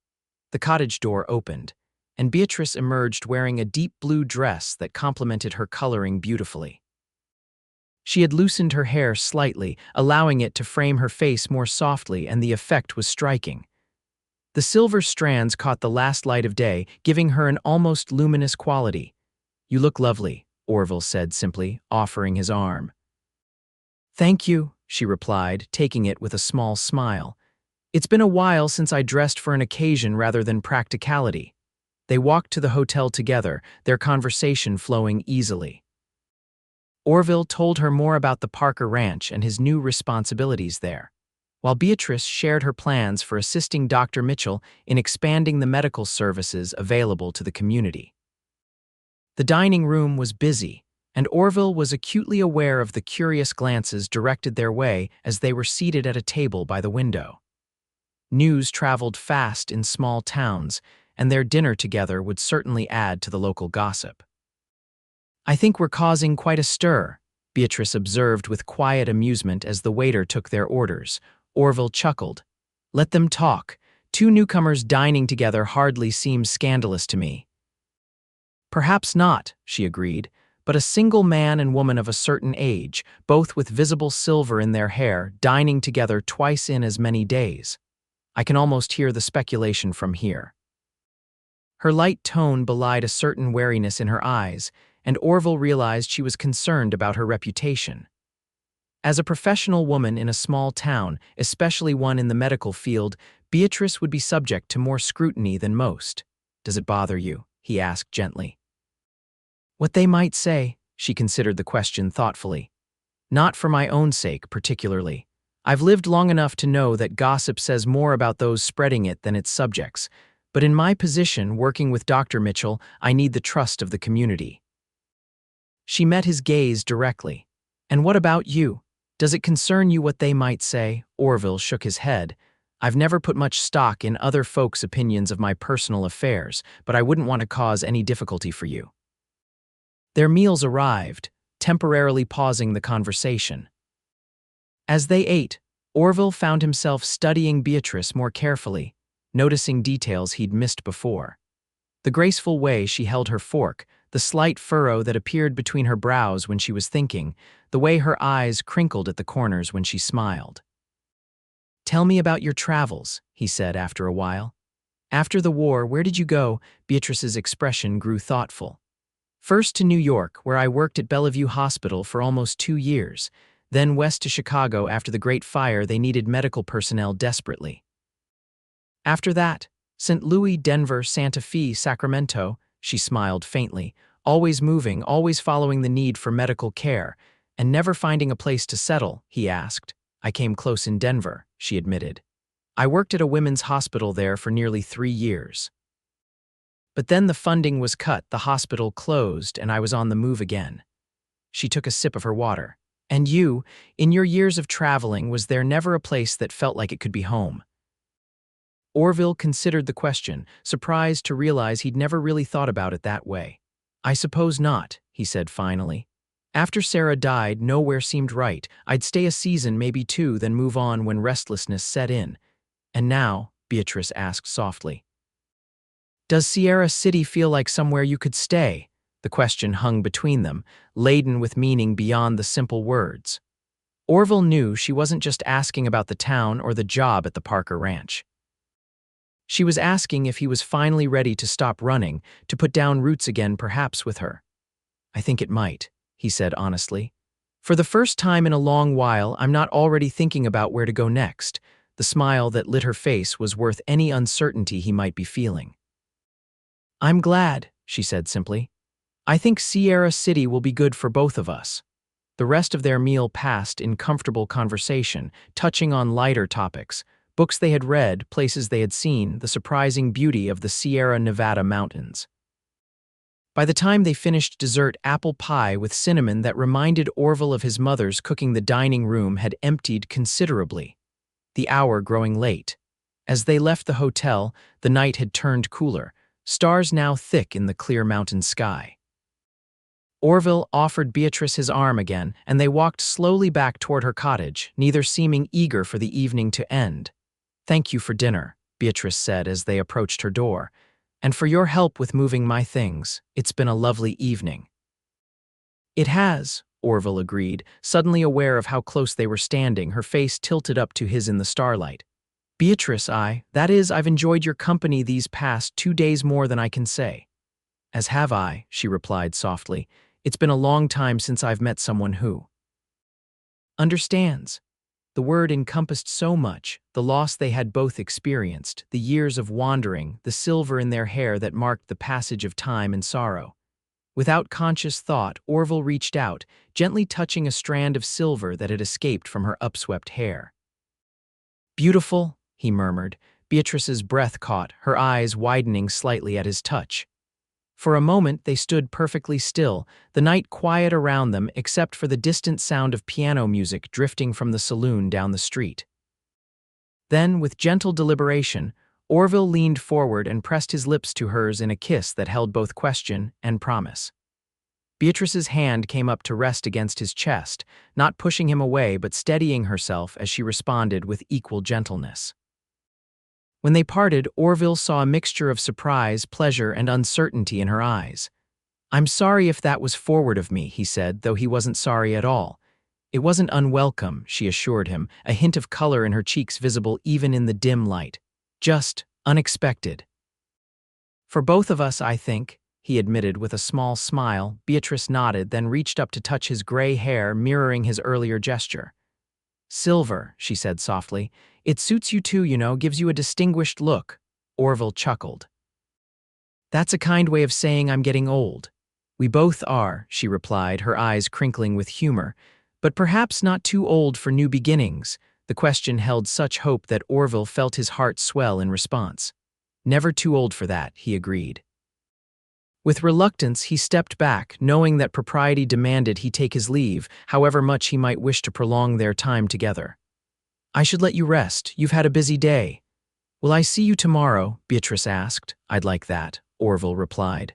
The cottage door opened, and Beatrice emerged wearing a deep blue dress that complemented her coloring beautifully. She had loosened her hair slightly, allowing it to frame her face more softly, and the effect was striking. The silver strands caught the last light of day, giving her an almost luminous quality. "You look lovely," Orville said simply, offering his arm. "Thank you," she replied, taking it with a small smile. "It's been a while since I dressed for an occasion rather than practicality." They walked to the hotel together, their conversation flowing easily. Orville told her more about the Parker Ranch and his new responsibilities there, while Beatrice shared her plans for assisting Dr. Mitchell in expanding the medical services available to the community. The dining room was busy, and Orville was acutely aware of the curious glances directed their way as they were seated at a table by the window. News traveled fast in small towns, and their dinner together would certainly add to the local gossip. "I think we're causing quite a stir," Beatrice observed with quiet amusement as the waiter took their orders. Orville chuckled. "Let them talk. 2 newcomers dining together hardly seems scandalous to me." "Perhaps not," she agreed, "but a single man and woman of a certain age, both with visible silver in their hair, dining together twice in as many days. I can almost hear the speculation from here." Her light tone belied a certain wariness in her eyes, and Orville realized she was concerned about her reputation. As a professional woman in a small town, especially one in the medical field, Beatrice would be subject to more scrutiny than most. "Does it bother you?" he asked gently. "What they might say," she considered the question thoughtfully. "Not for my own sake, particularly. I've lived long enough to know that gossip says more about those spreading it than its subjects, but in my position, working with Dr. Mitchell, I need the trust of the community." She met his gaze directly. "And what about you? Does it concern you what they might say?" Orville shook his head. "I've never put much stock in other folks' opinions of my personal affairs, but I wouldn't want to cause any difficulty for you." Their meals arrived, temporarily pausing the conversation. As they ate, Orville found himself studying Beatrice more carefully, noticing details he'd missed before. The graceful way she held her fork, the slight furrow that appeared between her brows when she was thinking, the way her eyes crinkled at the corners when she smiled. "Tell me about your travels," he said after a while. "After the war, where did you go?" Beatrice's expression grew thoughtful. "First to New York, where I worked at Bellevue Hospital for almost 2 years, then west to Chicago after the Great Fire. They needed medical personnel desperately. After that, St. Louis, Denver, Santa Fe, Sacramento," she smiled faintly, "always moving, always following the need for medical care, and never finding a place to settle," he asked. "I came close in Denver," she admitted. "I worked at a women's hospital there for nearly 3 years. But then the funding was cut, the hospital closed, and I was on the move again." She took a sip of her water. "And you, in your years of traveling, was there never a place that felt like it could be home?" Orville considered the question, surprised to realize he'd never really thought about it that way. "I suppose not," he said finally. "After Sarah died, nowhere seemed right. I'd stay a season, maybe 2, then move on when restlessness set in. And now," Beatrice asked softly, "does Sierra City feel like somewhere you could stay?" The question hung between them, laden with meaning beyond the simple words. Orville knew she wasn't just asking about the town or the job at the Parker Ranch. She was asking if he was finally ready to stop running, to put down roots again, perhaps with her. "I think it might," he said honestly. "For the first time in a long while, I'm not already thinking about where to go next." The smile that lit her face was worth any uncertainty he might be feeling. "I'm glad," she said simply. "I think Sierra City will be good for both of us." The rest of their meal passed in comfortable conversation, touching on lighter topics, books they had read, places they had seen, the surprising beauty of the Sierra Nevada mountains. By the time they finished dessert apple pie with cinnamon that reminded Orville of his mother's cooking, the dining room had emptied considerably, the hour growing late. As they left the hotel, the night had turned cooler, stars now thick in the clear mountain sky. Orville offered Beatrice his arm again, and they walked slowly back toward her cottage, neither seeming eager for the evening to end. "Thank you for dinner," Beatrice said as they approached her door, "and for your help with moving my things. It's been a lovely evening." "It has," Orville agreed, suddenly aware of how close they were standing, her face tilted up to his in the starlight. "Beatrice, I've enjoyed your company these past 2 days more than I can say." "As have I," she replied softly. "It's been a long time since I've met someone who understands." The word encompassed so much, the loss they had both experienced, the years of wandering, the silver in their hair that marked the passage of time and sorrow. Without conscious thought, Orville reached out, gently touching a strand of silver that had escaped from her upswept hair. "Beautiful," he murmured. Beatrice's breath caught, her eyes widening slightly at his touch. For a moment they stood perfectly still, the night quiet around them except for the distant sound of piano music drifting from the saloon down the street. Then, with gentle deliberation, Orville leaned forward and pressed his lips to hers in a kiss that held both question and promise. Beatrice's hand came up to rest against his chest, not pushing him away but steadying herself as she responded with equal gentleness. When they parted, Orville saw a mixture of surprise, pleasure, and uncertainty in her eyes. "I'm sorry if that was forward of me," he said, though he wasn't sorry at all. "It wasn't unwelcome," she assured him, a hint of color in her cheeks visible even in the dim light. "Just unexpected." "For both of us, I think," he admitted with a small smile. Beatrice nodded, then reached up to touch his gray hair, mirroring his earlier gesture. "Silver," she said softly. "It suits you too, gives you a distinguished look." Orville chuckled. "That's a kind way of saying I'm getting old." "We both are," she replied, her eyes crinkling with humor. "But perhaps not too old for new beginnings." The question held such hope that Orville felt his heart swell in response. "Never too old for that," he agreed. With reluctance, he stepped back, knowing that propriety demanded he take his leave, however much he might wish to prolong their time together. "I should let you rest. You've had a busy day." "Will I see you tomorrow?" Beatrice asked. "I'd like that," Orville replied.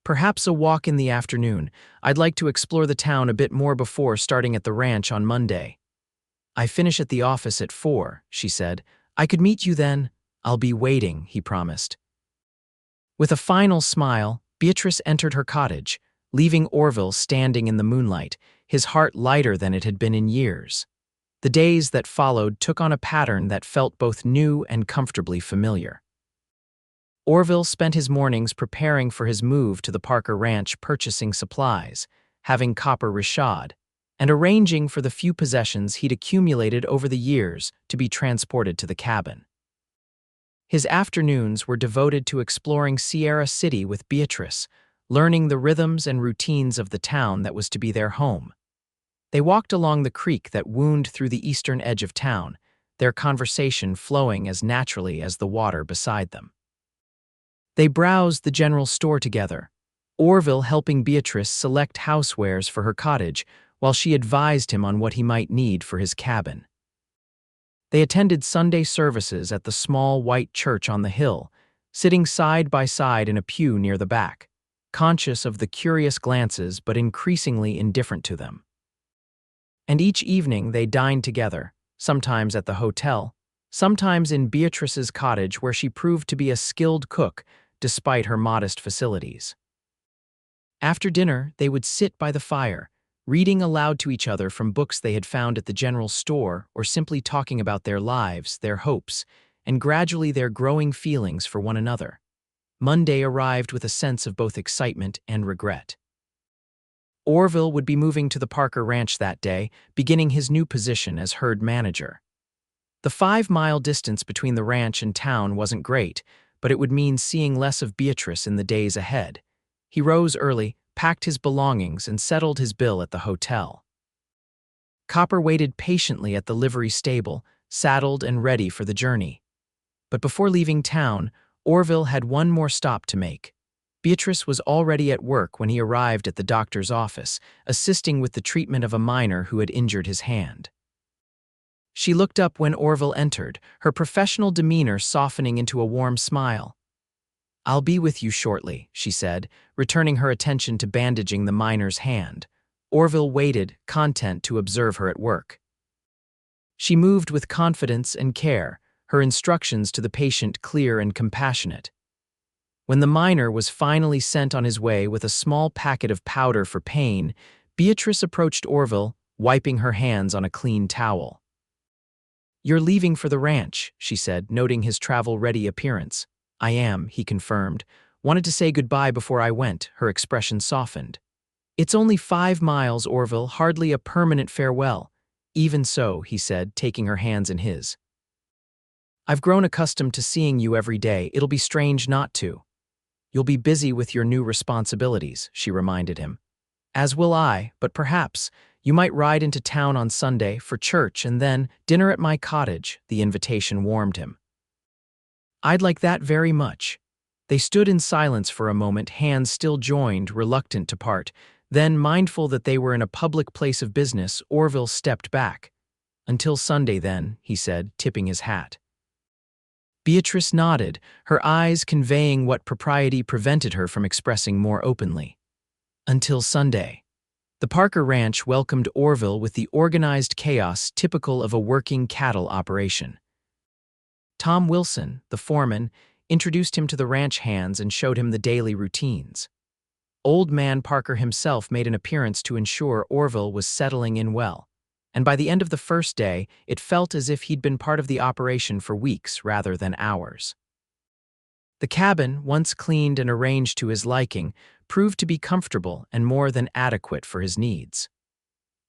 "Perhaps a walk in the afternoon. I'd like to explore the town a bit more before starting at the ranch on Monday." "I finish at the office at 4, she said. "I could meet you then." "I'll be waiting," he promised. With a final smile, Beatrice entered her cottage, leaving Orville standing in the moonlight, his heart lighter than it had been in years. The days that followed took on a pattern that felt both new and comfortably familiar. Orville spent his mornings preparing for his move to the Parker Ranch, purchasing supplies, having copper rishad, and arranging for the few possessions he'd accumulated over the years to be transported to the cabin. His afternoons were devoted to exploring Sierra City with Beatrice, learning the rhythms and routines of the town that was to be their home. They walked along the creek that wound through the eastern edge of town, their conversation flowing as naturally as the water beside them. They browsed the general store together, Orville helping Beatrice select housewares for her cottage while she advised him on what he might need for his cabin. They attended Sunday services at the small white church on the hill, sitting side by side in a pew near the back, conscious of the curious glances but increasingly indifferent to them. And each evening they dined together, sometimes at the hotel, sometimes in Beatrice's cottage where she proved to be a skilled cook despite her modest facilities. After dinner, they would sit by the fire, reading aloud to each other from books they had found at the general store or simply talking about their lives, their hopes, and gradually their growing feelings for one another. Monday arrived with a sense of both excitement and regret. Orville would be moving to the Parker Ranch that day, beginning his new position as herd manager. The 5-mile distance between the ranch and town wasn't great, but it would mean seeing less of Beatrice in the days ahead. He rose early, packed his belongings, and settled his bill at the hotel. Copper waited patiently at the livery stable, saddled and ready for the journey. But before leaving town, Orville had one more stop to make. Beatrice was already at work when he arrived at the doctor's office, assisting with the treatment of a miner who had injured his hand. She looked up when Orville entered, her professional demeanor softening into a warm smile. "I'll be with you shortly," she said, returning her attention to bandaging the miner's hand. Orville waited, content to observe her at work. She moved with confidence and care, her instructions to the patient clear and compassionate. When the miner was finally sent on his way with a small packet of powder for pain, Beatrice approached Orville, wiping her hands on a clean towel. "You're leaving for the ranch," she said, noting his travel-ready appearance. "I am," he confirmed. "Wanted to say goodbye before I went," her expression softened. "It's only 5 miles, Orville, hardly a permanent farewell." "Even so," he said, taking her hands in his. "I've grown accustomed to seeing you every day. It'll be strange not to." "You'll be busy with your new responsibilities," she reminded him. "As will I, but perhaps you might ride into town on Sunday for church and then dinner at my cottage." The invitation warmed him. "I'd like that very much." They stood in silence for a moment, hands still joined, reluctant to part. Then, mindful that they were in a public place of business, Orville stepped back. "Until Sunday, then," he said, tipping his hat. Beatrice nodded, her eyes conveying what propriety prevented her from expressing more openly. Until Sunday. The Parker Ranch welcomed Orville with the organized chaos typical of a working cattle operation. Tom Wilson, the foreman, introduced him to the ranch hands and showed him the daily routines. Old Man Parker himself made an appearance to ensure Orville was settling in well, and by the end of the first day, it felt as if he'd been part of the operation for weeks rather than hours. The cabin, once cleaned and arranged to his liking, proved to be comfortable and more than adequate for his needs.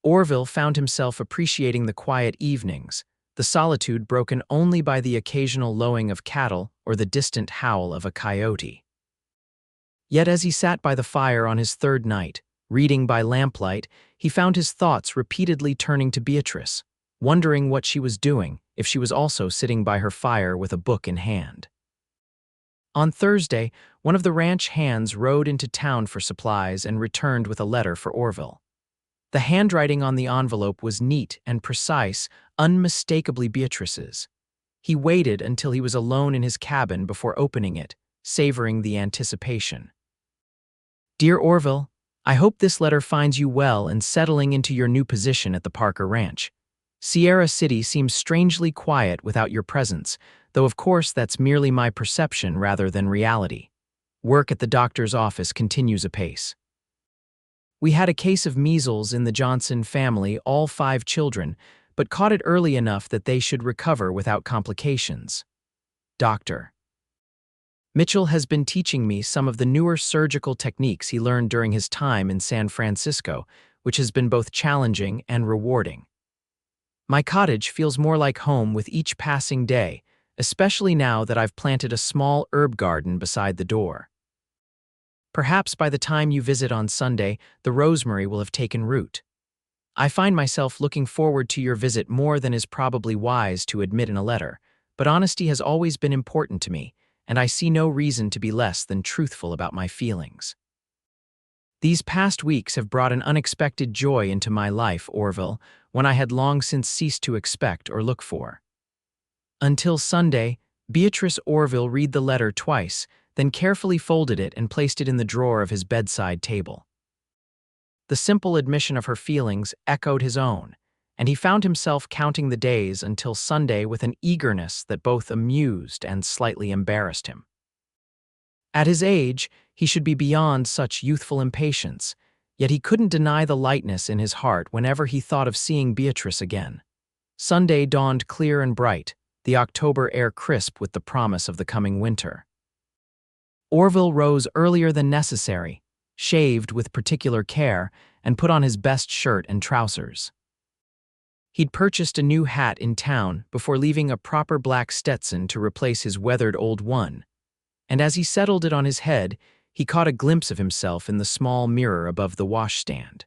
Orville found himself appreciating the quiet evenings, the solitude broken only by the occasional lowing of cattle or the distant howl of a coyote. Yet as he sat by the fire on his third night, reading by lamplight, he found his thoughts repeatedly turning to Beatrice, wondering what she was doing, if she was also sitting by her fire with a book in hand. On Thursday, one of the ranch hands rode into town for supplies and returned with a letter for Orville. The handwriting on the envelope was neat and precise, unmistakably Beatrice's. He waited until he was alone in his cabin before opening it, savoring the anticipation. "Dear Orville, I hope this letter finds you well and settling into your new position at the Parker Ranch. Sierra City seems strangely quiet without your presence, though of course that's merely my perception rather than reality. Work at the doctor's office continues apace. We had a case of measles in the Johnson family, all 5 children, but caught it early enough that they should recover without complications. Doctor. Mitchell has been teaching me some of the newer surgical techniques he learned during his time in San Francisco, which has been both challenging and rewarding. My cottage feels more like home with each passing day, especially now that I've planted a small herb garden beside the door. Perhaps by the time you visit on Sunday, the rosemary will have taken root. I find myself looking forward to your visit more than is probably wise to admit in a letter, but honesty has always been important to me, and I see no reason to be less than truthful about my feelings. These past weeks have brought an unexpected joy into my life, Orville, when I had long since ceased to expect or look for. Until Sunday, Beatrice Orville read the letter twice, then carefully folded it and placed it in the drawer of his bedside table. The simple admission of her feelings echoed his own, and he found himself counting the days until Sunday with an eagerness that both amused and slightly embarrassed him. At his age, he should be beyond such youthful impatience, yet he couldn't deny the lightness in his heart whenever he thought of seeing Beatrice again. Sunday dawned clear and bright, the October air crisp with the promise of the coming winter. Orville rose earlier than necessary, shaved with particular care, and put on his best shirt and trousers. He'd purchased a new hat in town before leaving a proper black Stetson to replace his weathered old one, and as he settled it on his head, he caught a glimpse of himself in the small mirror above the washstand.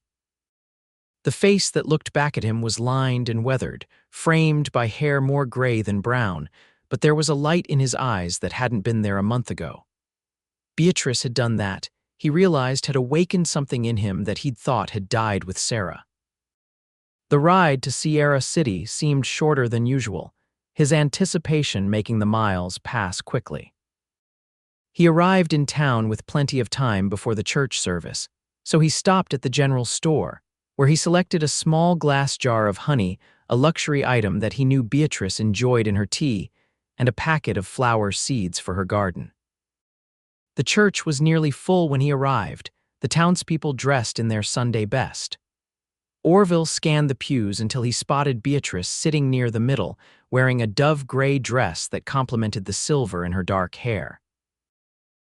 The face that looked back at him was lined and weathered, framed by hair more gray than brown, but there was a light in his eyes that hadn't been there a month ago. Beatrice had done that, he realized, had awakened something in him that he'd thought had died with Sarah. The ride to Sierra City seemed shorter than usual, his anticipation making the miles pass quickly. He arrived in town with plenty of time before the church service, so he stopped at the general store, where he selected a small glass jar of honey, a luxury item that he knew Beatrice enjoyed in her tea, and a packet of flower seeds for her garden. The church was nearly full when he arrived, the townspeople dressed in their Sunday best. Orville scanned the pews until he spotted Beatrice sitting near the middle, wearing a dove-gray dress that complemented the silver in her dark hair.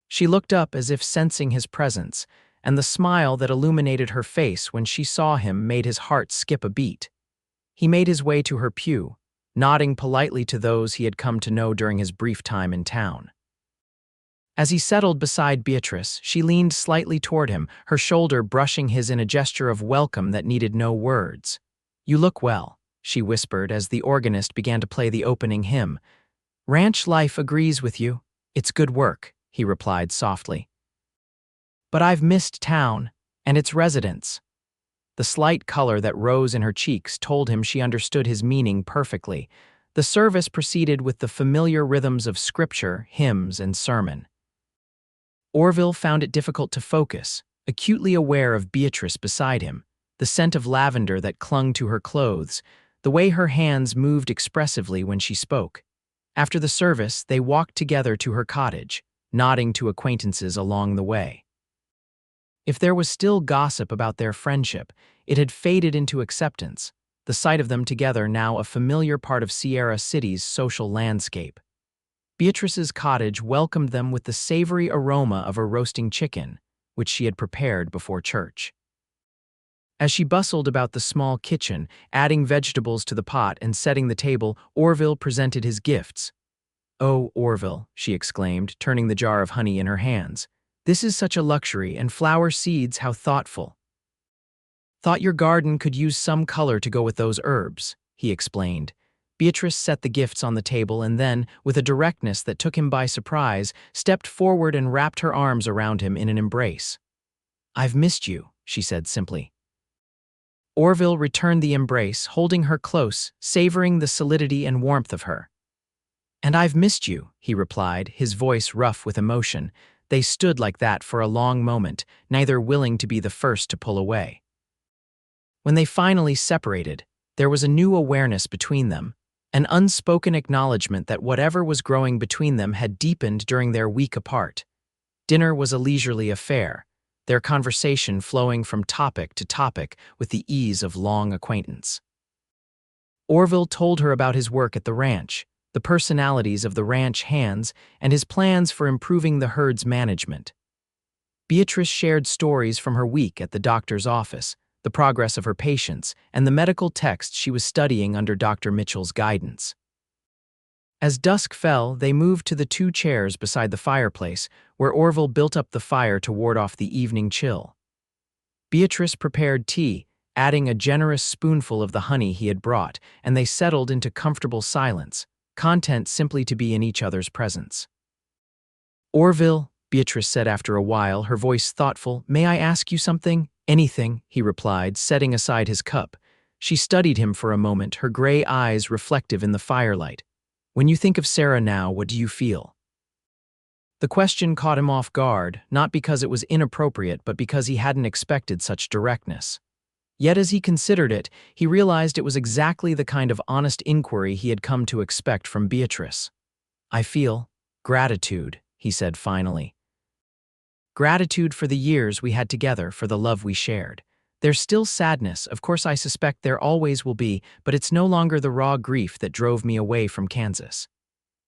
She looked up as if sensing his presence, and the smile that illuminated her face when she saw him made his heart skip a beat. He made his way to her pew, nodding politely to those he had come to know during his brief time in town. As he settled beside Beatrice, she leaned slightly toward him, her shoulder brushing his in a gesture of welcome that needed no words. "You look well," she whispered as the organist began to play the opening hymn. "Ranch life agrees with you. It's good work," he replied softly. "But I've missed town and its residents." The slight color that rose in her cheeks told him she understood his meaning perfectly. The service proceeded with the familiar rhythms of scripture, hymns, and sermon. Orville found it difficult to focus, acutely aware of Beatrice beside him, the scent of lavender that clung to her clothes, the way her hands moved expressively when she spoke. After the service, they walked together to her cottage, nodding to acquaintances along the way. If there was still gossip about their friendship, it had faded into acceptance, the sight of them together now a familiar part of Sierra City's social landscape. Beatrice's cottage welcomed them with the savory aroma of a roasting chicken, which she had prepared before church. As she bustled about the small kitchen, adding vegetables to the pot and setting the table, Orville presented his gifts. "Oh, Orville," she exclaimed, turning the jar of honey in her hands. "This is such a luxury, and flower seeds, how thoughtful." "Thought your garden could use some color to go with those herbs," he explained. Beatrice set the gifts on the table and then, with a directness that took him by surprise, stepped forward and wrapped her arms around him in an embrace. "I've missed you," she said simply. Orville returned the embrace, holding her close, savoring the solidity and warmth of her. "And I've missed you," he replied, his voice rough with emotion. They stood like that for a long moment, neither willing to be the first to pull away. When they finally separated, there was a new awareness between them, an unspoken acknowledgement that whatever was growing between them had deepened during their week apart. Dinner was a leisurely affair, their conversation flowing from topic to topic with the ease of long acquaintance. Orville told her about his work at the ranch, the personalities of the ranch hands, and his plans for improving the herd's management. Beatrice shared stories from her week at the doctor's office, the progress of her patients, and the medical texts she was studying under Dr. Mitchell's guidance. As dusk fell, they moved to the two chairs beside the fireplace, where Orville built up the fire to ward off the evening chill. Beatrice prepared tea, adding a generous spoonful of the honey he had brought, and they settled into comfortable silence, content simply to be in each other's presence. "Orville," Beatrice said after a while, her voice thoughtful, "may I ask you something?" "Anything," he replied, setting aside his cup. She studied him for a moment, her gray eyes reflective in the firelight. "When you think of Sarah now, what do you feel?" The question caught him off guard, not because it was inappropriate, but because he hadn't expected such directness. Yet as he considered it, he realized it was exactly the kind of honest inquiry he had come to expect from Beatrice. "I feel gratitude," he said finally. "Gratitude for the years we had together, for the love we shared. There's still sadness, of course I suspect there always will be, but it's no longer the raw grief that drove me away from Kansas."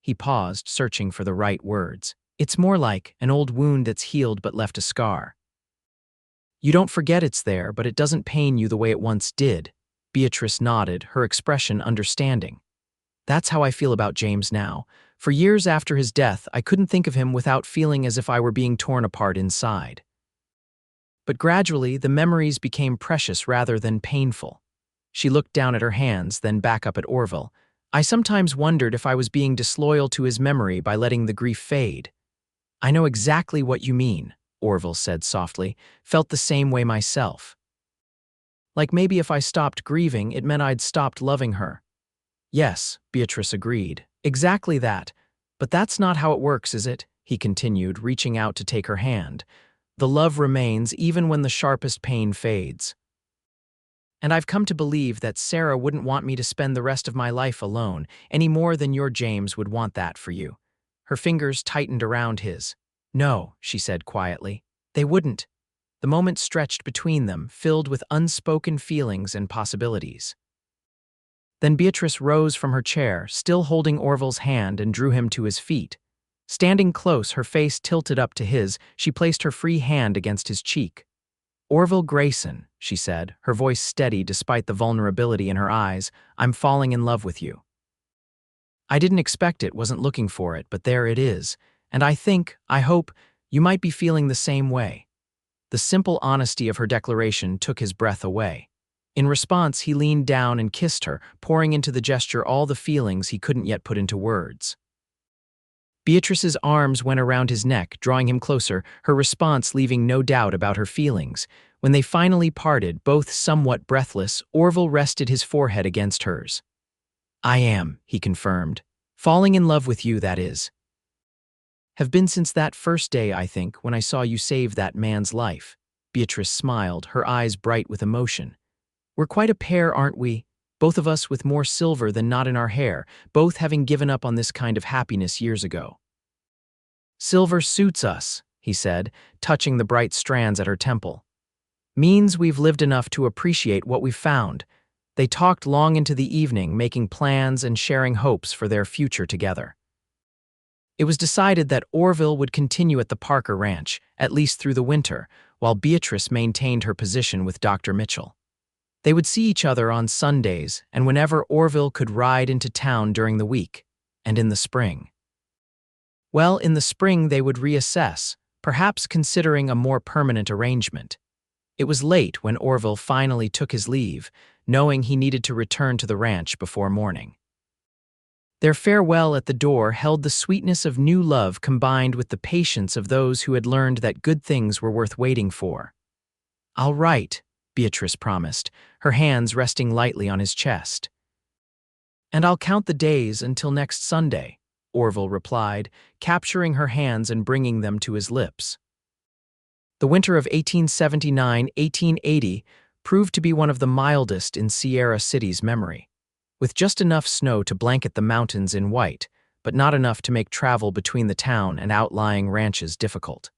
He paused, searching for the right words. "It's more like an old wound that's healed but left a scar. You don't forget it's there, but it doesn't pain you the way it once did." Beatrice nodded, her expression understanding. "That's how I feel about James now. For years after his death, I couldn't think of him without feeling as if I were being torn apart inside. But gradually, the memories became precious rather than painful." She looked down at her hands, then back up at Orville. "I sometimes wondered if I was being disloyal to his memory by letting the grief fade." I know exactly what you mean, Orville said softly. Felt the same way myself. Like maybe if I stopped grieving, it meant I'd stopped loving her. Yes, Beatrice agreed. Exactly that. But that's not how it works, is it? He continued, reaching out to take her hand. The love remains even when the sharpest pain fades. And I've come to believe that Sarah wouldn't want me to spend the rest of my life alone, any more than your James would want that for you. Her fingers tightened around his. No, she said quietly. They wouldn't. The moment stretched between them, filled with unspoken feelings and possibilities. Then Beatrice rose from her chair, still holding Orville's hand, and drew him to his feet. Standing close, her face tilted up to his, she placed her free hand against his cheek. Orville Grayson, she said, her voice steady despite the vulnerability in her eyes, I'm falling in love with you. I didn't expect it, wasn't looking for it, but there it is. And I hope, you might be feeling the same way. The simple honesty of her declaration took his breath away. In response, he leaned down and kissed her, pouring into the gesture all the feelings he couldn't yet put into words. Beatrice's arms went around his neck, drawing him closer, her response leaving no doubt about her feelings. When they finally parted, both somewhat breathless, Orville rested his forehead against hers. I am, he confirmed. Falling in love with you, that is. Have been since that first day, I think, when I saw you save that man's life. Beatrice smiled, her eyes bright with emotion. We're quite a pair, aren't we? Both of us with more silver than not in our hair, both having given up on this kind of happiness years ago. Silver suits us, he said, touching the bright strands at her temple. Means we've lived enough to appreciate what we've found. They talked long into the evening, making plans and sharing hopes for their future together. It was decided that Orville would continue at the Parker Ranch, at least through the winter, while Beatrice maintained her position with Dr. Mitchell. They would see each other on Sundays and whenever Orville could ride into town during the week, and in the spring. Well, in the spring they would reassess, perhaps considering a more permanent arrangement. It was late when Orville finally took his leave, knowing he needed to return to the ranch before morning. Their farewell at the door held the sweetness of new love combined with the patience of those who had learned that good things were worth waiting for. I'll write, Beatrice promised, her hands resting lightly on his chest. And I'll count the days until next Sunday, Orville replied, capturing her hands and bringing them to his lips. The winter of 1879-1880 proved to be one of the mildest in Sierra City's memory, with just enough snow to blanket the mountains in white, but not enough to make travel between the town and outlying ranches difficult.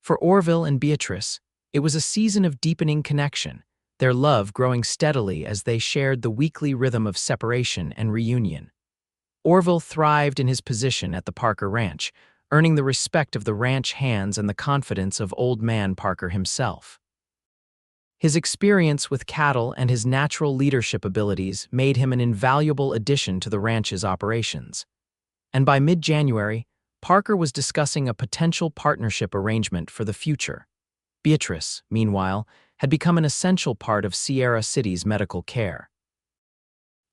For Orville and Beatrice, it was a season of deepening connection, their love growing steadily as they shared the weekly rhythm of separation and reunion. Orville thrived in his position at the Parker Ranch, earning the respect of the ranch hands and the confidence of Old Man Parker himself. His experience with cattle and his natural leadership abilities made him an invaluable addition to the ranch's operations. And by mid-January, Parker was discussing a potential partnership arrangement for the future. Beatrice, meanwhile, had become an essential part of Sierra City's medical care.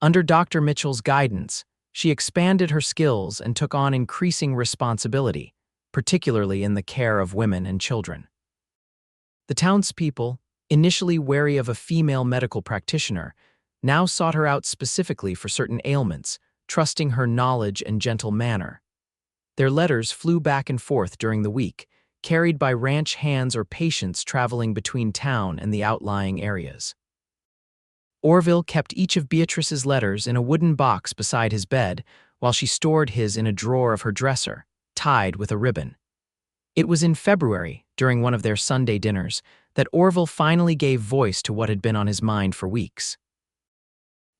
Under Dr. Mitchell's guidance, she expanded her skills and took on increasing responsibility, particularly in the care of women and children. The townspeople, initially wary of a female medical practitioner, now sought her out specifically for certain ailments, trusting her knowledge and gentle manner. Their letters flew back and forth during the week, carried by ranch hands or patients traveling between town and the outlying areas. Orville kept each of Beatrice's letters in a wooden box beside his bed, while she stored his in a drawer of her dresser, tied with a ribbon. It was in February, during one of their Sunday dinners, that Orville finally gave voice to what had been on his mind for weeks.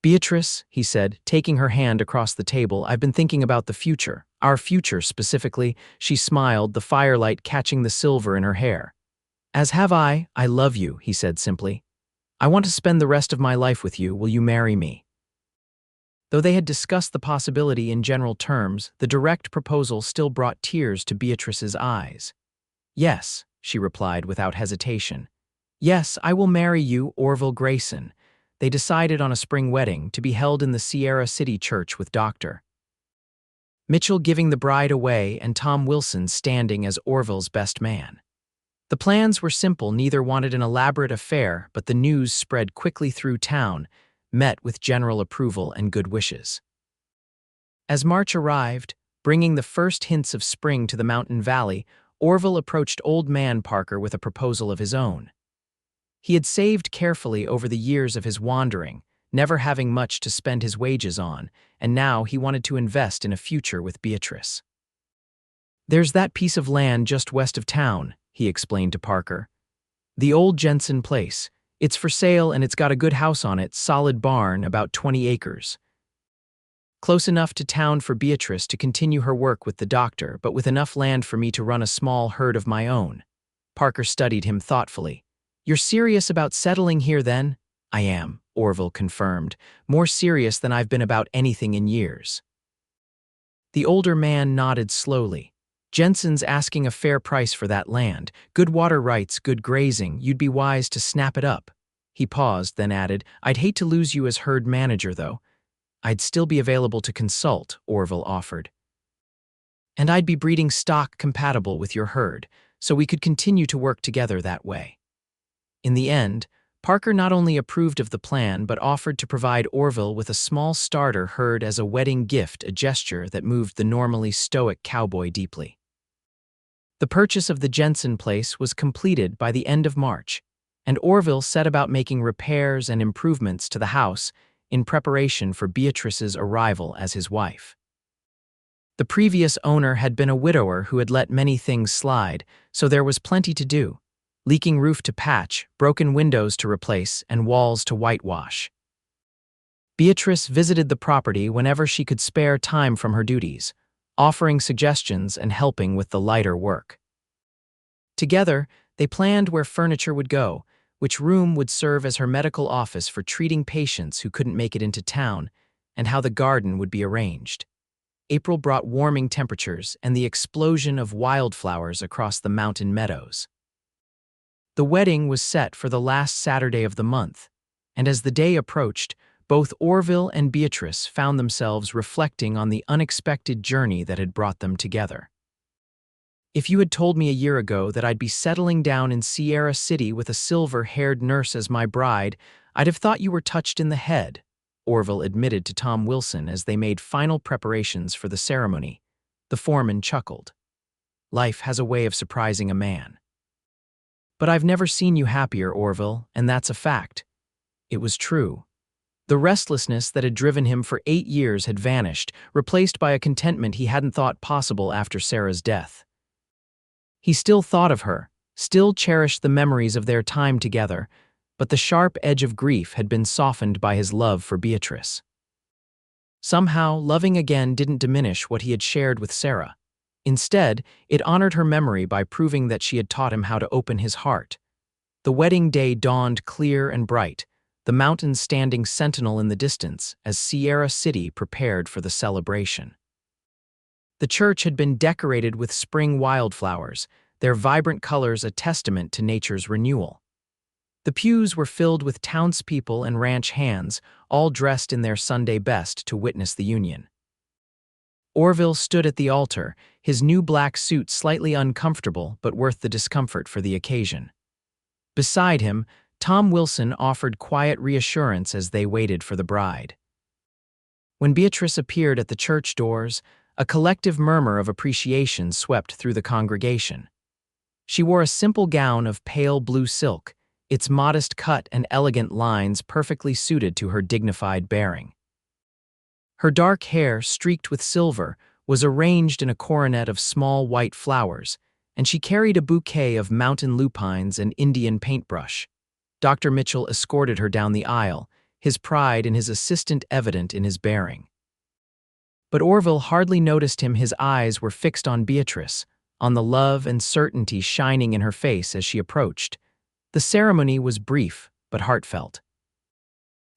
Beatrice, he said, taking her hand across the table, I've been thinking about the future, our future specifically. She smiled, the firelight catching the silver in her hair. As have I love you, he said simply. I want to spend the rest of my life with you, will you marry me? Though they had discussed the possibility in general terms, the direct proposal still brought tears to Beatrice's eyes. Yes, she replied without hesitation. Yes, I will marry you, Orville Grayson. They decided on a spring wedding to be held in the Sierra City church with Dr. Mitchell giving the bride away and Tom Wilson standing as Orville's best man. The plans were simple, neither wanted an elaborate affair, but the news spread quickly through town, met with general approval and good wishes. As March arrived, bringing the first hints of spring to the mountain valley, Orville approached Old Man Parker with a proposal of his own. He had saved carefully over the years of his wandering, never having much to spend his wages on, and now he wanted to invest in a future with Beatrice. "There's that piece of land just west of town," he explained to Parker. "The old Jensen place. It's for sale and it's got a good house on it, solid barn, about 20 acres. Close enough to town for Beatrice to continue her work with the doctor, but with enough land for me to run a small herd of my own." Parker studied him thoughtfully. "You're serious about settling here then?" "I am," Orville confirmed, "more serious than I've been about anything in years." The older man nodded slowly. "Jensen's asking a fair price for that land. Good water rights, good grazing, you'd be wise to snap it up." He paused, then added, "I'd hate to lose you as herd manager, though." "I'd still be available to consult," Orville offered. "And I'd be breeding stock compatible with your herd, so we could continue to work together that way." In the end, Parker not only approved of the plan but offered to provide Orville with a small starter herd as a wedding gift, a gesture that moved the normally stoic cowboy deeply. The purchase of the Jensen place was completed by the end of March, and Orville set about making repairs and improvements to the house in preparation for Beatrice's arrival as his wife. The previous owner had been a widower who had let many things slide, so there was plenty to do: leaking roof to patch, broken windows to replace, and walls to whitewash. Beatrice visited the property whenever she could spare time from her duties, offering suggestions and helping with the lighter work. Together, they planned where furniture would go, which room would serve as her medical office for treating patients who couldn't make it into town, and how the garden would be arranged. April brought warming temperatures and the explosion of wildflowers across the mountain meadows. The wedding was set for the last Saturday of the month, and as the day approached, both Orville and Beatrice found themselves reflecting on the unexpected journey that had brought them together. "If you had told me a year ago that I'd be settling down in Sierra City with a silver-haired nurse as my bride, I'd have thought you were touched in the head," Orville admitted to Tom Wilson as they made final preparations for the ceremony. The foreman chuckled. "Life has a way of surprising a man." "But I've never seen you happier, Orville, and that's a fact." It was true. The restlessness that had driven him for 8 years had vanished, replaced by a contentment he hadn't thought possible after Sarah's death. He still thought of her, still cherished the memories of their time together, but the sharp edge of grief had been softened by his love for Beatrice. Somehow, loving again didn't diminish what he had shared with Sarah. Instead, it honored her memory by proving that she had taught him how to open his heart. The wedding day dawned clear and bright, the mountains standing sentinel in the distance as Sierra City prepared for the celebration. The church had been decorated with spring wildflowers, their vibrant colors a testament to nature's renewal. The pews were filled with townspeople and ranch hands, all dressed in their Sunday best to witness the union. Orville stood at the altar, his new black suit slightly uncomfortable but worth the discomfort for the occasion. Beside him, Tom Wilson offered quiet reassurance as they waited for the bride. When Beatrice appeared at the church doors, a collective murmur of appreciation swept through the congregation. She wore a simple gown of pale blue silk, its modest cut and elegant lines perfectly suited to her dignified bearing. Her dark hair, streaked with silver, was arranged in a coronet of small white flowers, and she carried a bouquet of mountain lupines and Indian paintbrush. Dr. Mitchell escorted her down the aisle, his pride in his assistant evident in his bearing. But Orville hardly noticed him. His eyes were fixed on Beatrice, on the love and certainty shining in her face as she approached. The ceremony was brief but heartfelt.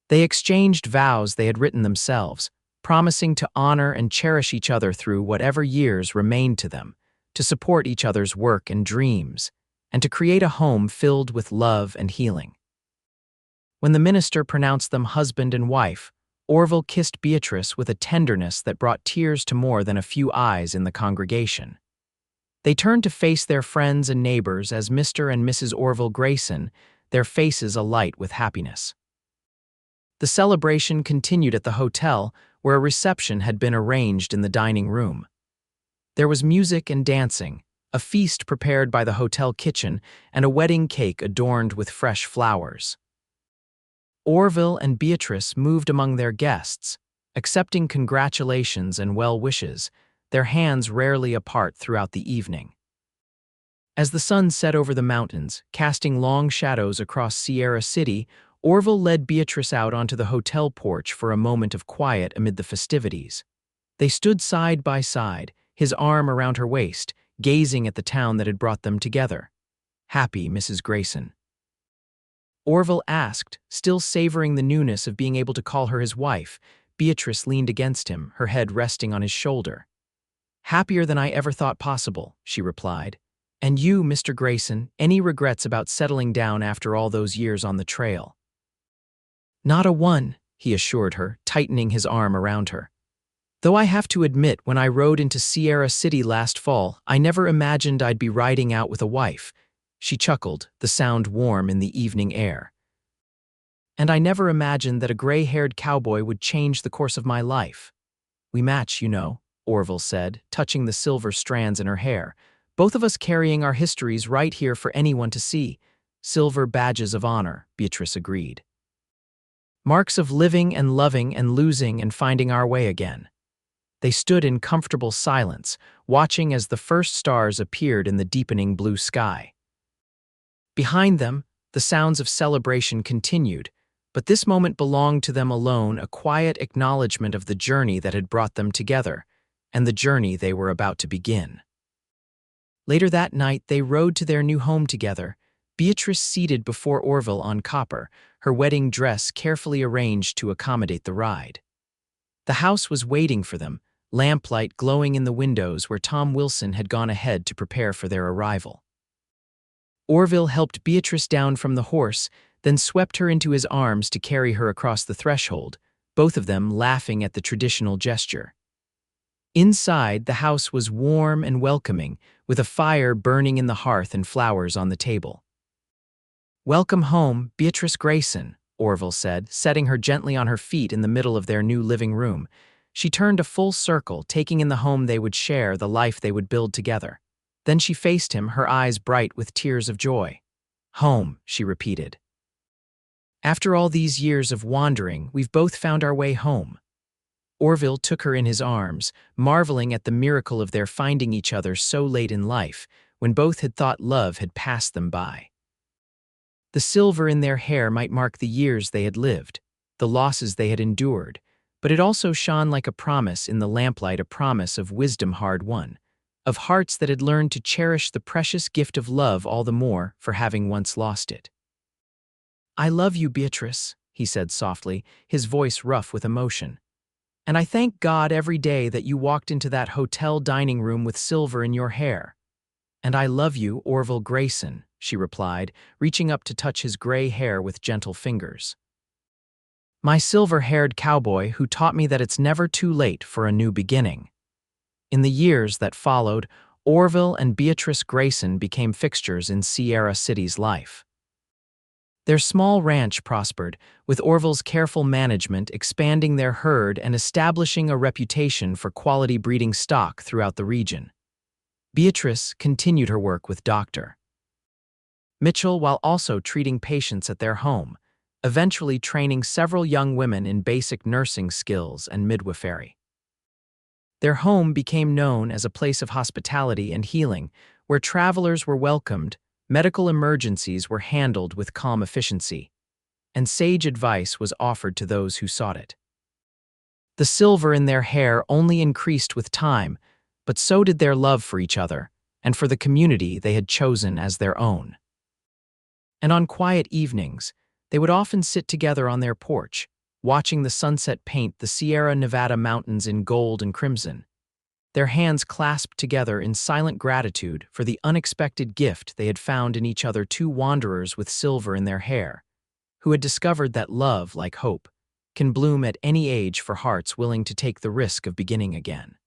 They exchanged vows they had written themselves, promising to honor and cherish each other through whatever years remained to them, to support each other's work and dreams, and to create a home filled with love and healing. When the minister pronounced them husband and wife, Orville kissed Beatrice with a tenderness that brought tears to more than a few eyes in the congregation. They turned to face their friends and neighbors as Mr. and Mrs. Orville Grayson, their faces alight with happiness. The celebration continued at the hotel, where a reception had been arranged in the dining room. There was music and dancing, a feast prepared by the hotel kitchen, and a wedding cake adorned with fresh flowers. Orville and Beatrice moved among their guests, accepting congratulations and well wishes, their hands rarely apart throughout the evening. As the sun set over the mountains, casting long shadows across Sierra City, Orville led Beatrice out onto the hotel porch for a moment of quiet amid the festivities. They stood side by side, his arm around her waist, gazing at the town that had brought them together. "Happy, Mrs. Grayson?" Orville asked, still savoring the newness of being able to call her his wife. Beatrice leaned against him, her head resting on his shoulder. "Happier than I ever thought possible," she replied. "And you, Mr. Grayson, any regrets about settling down after all those years on the trail?" "Not a one," he assured her, tightening his arm around her. "Though I have to admit, when I rode into Sierra City last fall, I never imagined I'd be riding out with a wife." She chuckled, the sound warm in the evening air. "And I never imagined that a gray-haired cowboy would change the course of my life." "We match, you know," Orville said, touching the silver strands in her hair. "Both of us carrying our histories right here for anyone to see." "Silver badges of honor," Beatrice agreed. "Marks of living and loving and losing and finding our way again." They stood in comfortable silence, watching as the first stars appeared in the deepening blue sky. Behind them, the sounds of celebration continued, but this moment belonged to them alone, a quiet acknowledgement of the journey that had brought them together, and the journey they were about to begin. Later that night, they rode to their new home together, Beatrice seated before Orville on copper, her wedding dress carefully arranged to accommodate the ride. The house was waiting for them, lamplight glowing in the windows where Tom Wilson had gone ahead to prepare for their arrival. Orville helped Beatrice down from the horse, then swept her into his arms to carry her across the threshold, both of them laughing at the traditional gesture. Inside, the house was warm and welcoming, with a fire burning in the hearth and flowers on the table. "Welcome home, Beatrice Grayson," Orville said, setting her gently on her feet in the middle of their new living room. She turned a full circle, taking in the home they would share, the life they would build together. Then she faced him, her eyes bright with tears of joy. "Home," she repeated. "After all these years of wandering, we've both found our way home." Orville took her in his arms, marveling at the miracle of their finding each other so late in life, when both had thought love had passed them by. The silver in their hair might mark the years they had lived, the losses they had endured, but it also shone like a promise in the lamplight, a promise of wisdom hard-won, of hearts that had learned to cherish the precious gift of love all the more for having once lost it. "I love you, Beatrice," he said softly, his voice rough with emotion. "And I thank God every day that you walked into that hotel dining room with silver in your hair." "And I love you, Orville Grayson," she replied, reaching up to touch his gray hair with gentle fingers. "My silver-haired cowboy who taught me that it's never too late for a new beginning." In the years that followed, Orville and Beatrice Grayson became fixtures in Sierra City's life. Their small ranch prospered, with Orville's careful management expanding their herd and establishing a reputation for quality breeding stock throughout the region. Beatrice continued her work with Dr. Mitchell while also treating patients at their home, eventually training several young women in basic nursing skills and midwifery. Their home became known as a place of hospitality and healing, where travelers were welcomed, medical emergencies were handled with calm efficiency, and sage advice was offered to those who sought it. The silver in their hair only increased with time, but so did their love for each other and for the community they had chosen as their own. And on quiet evenings, they would often sit together on their porch, watching the sunset paint the Sierra Nevada mountains in gold and crimson, their hands clasped together in silent gratitude for the unexpected gift they had found in each other, two wanderers with silver in their hair, who had discovered that love, like hope, can bloom at any age for hearts willing to take the risk of beginning again.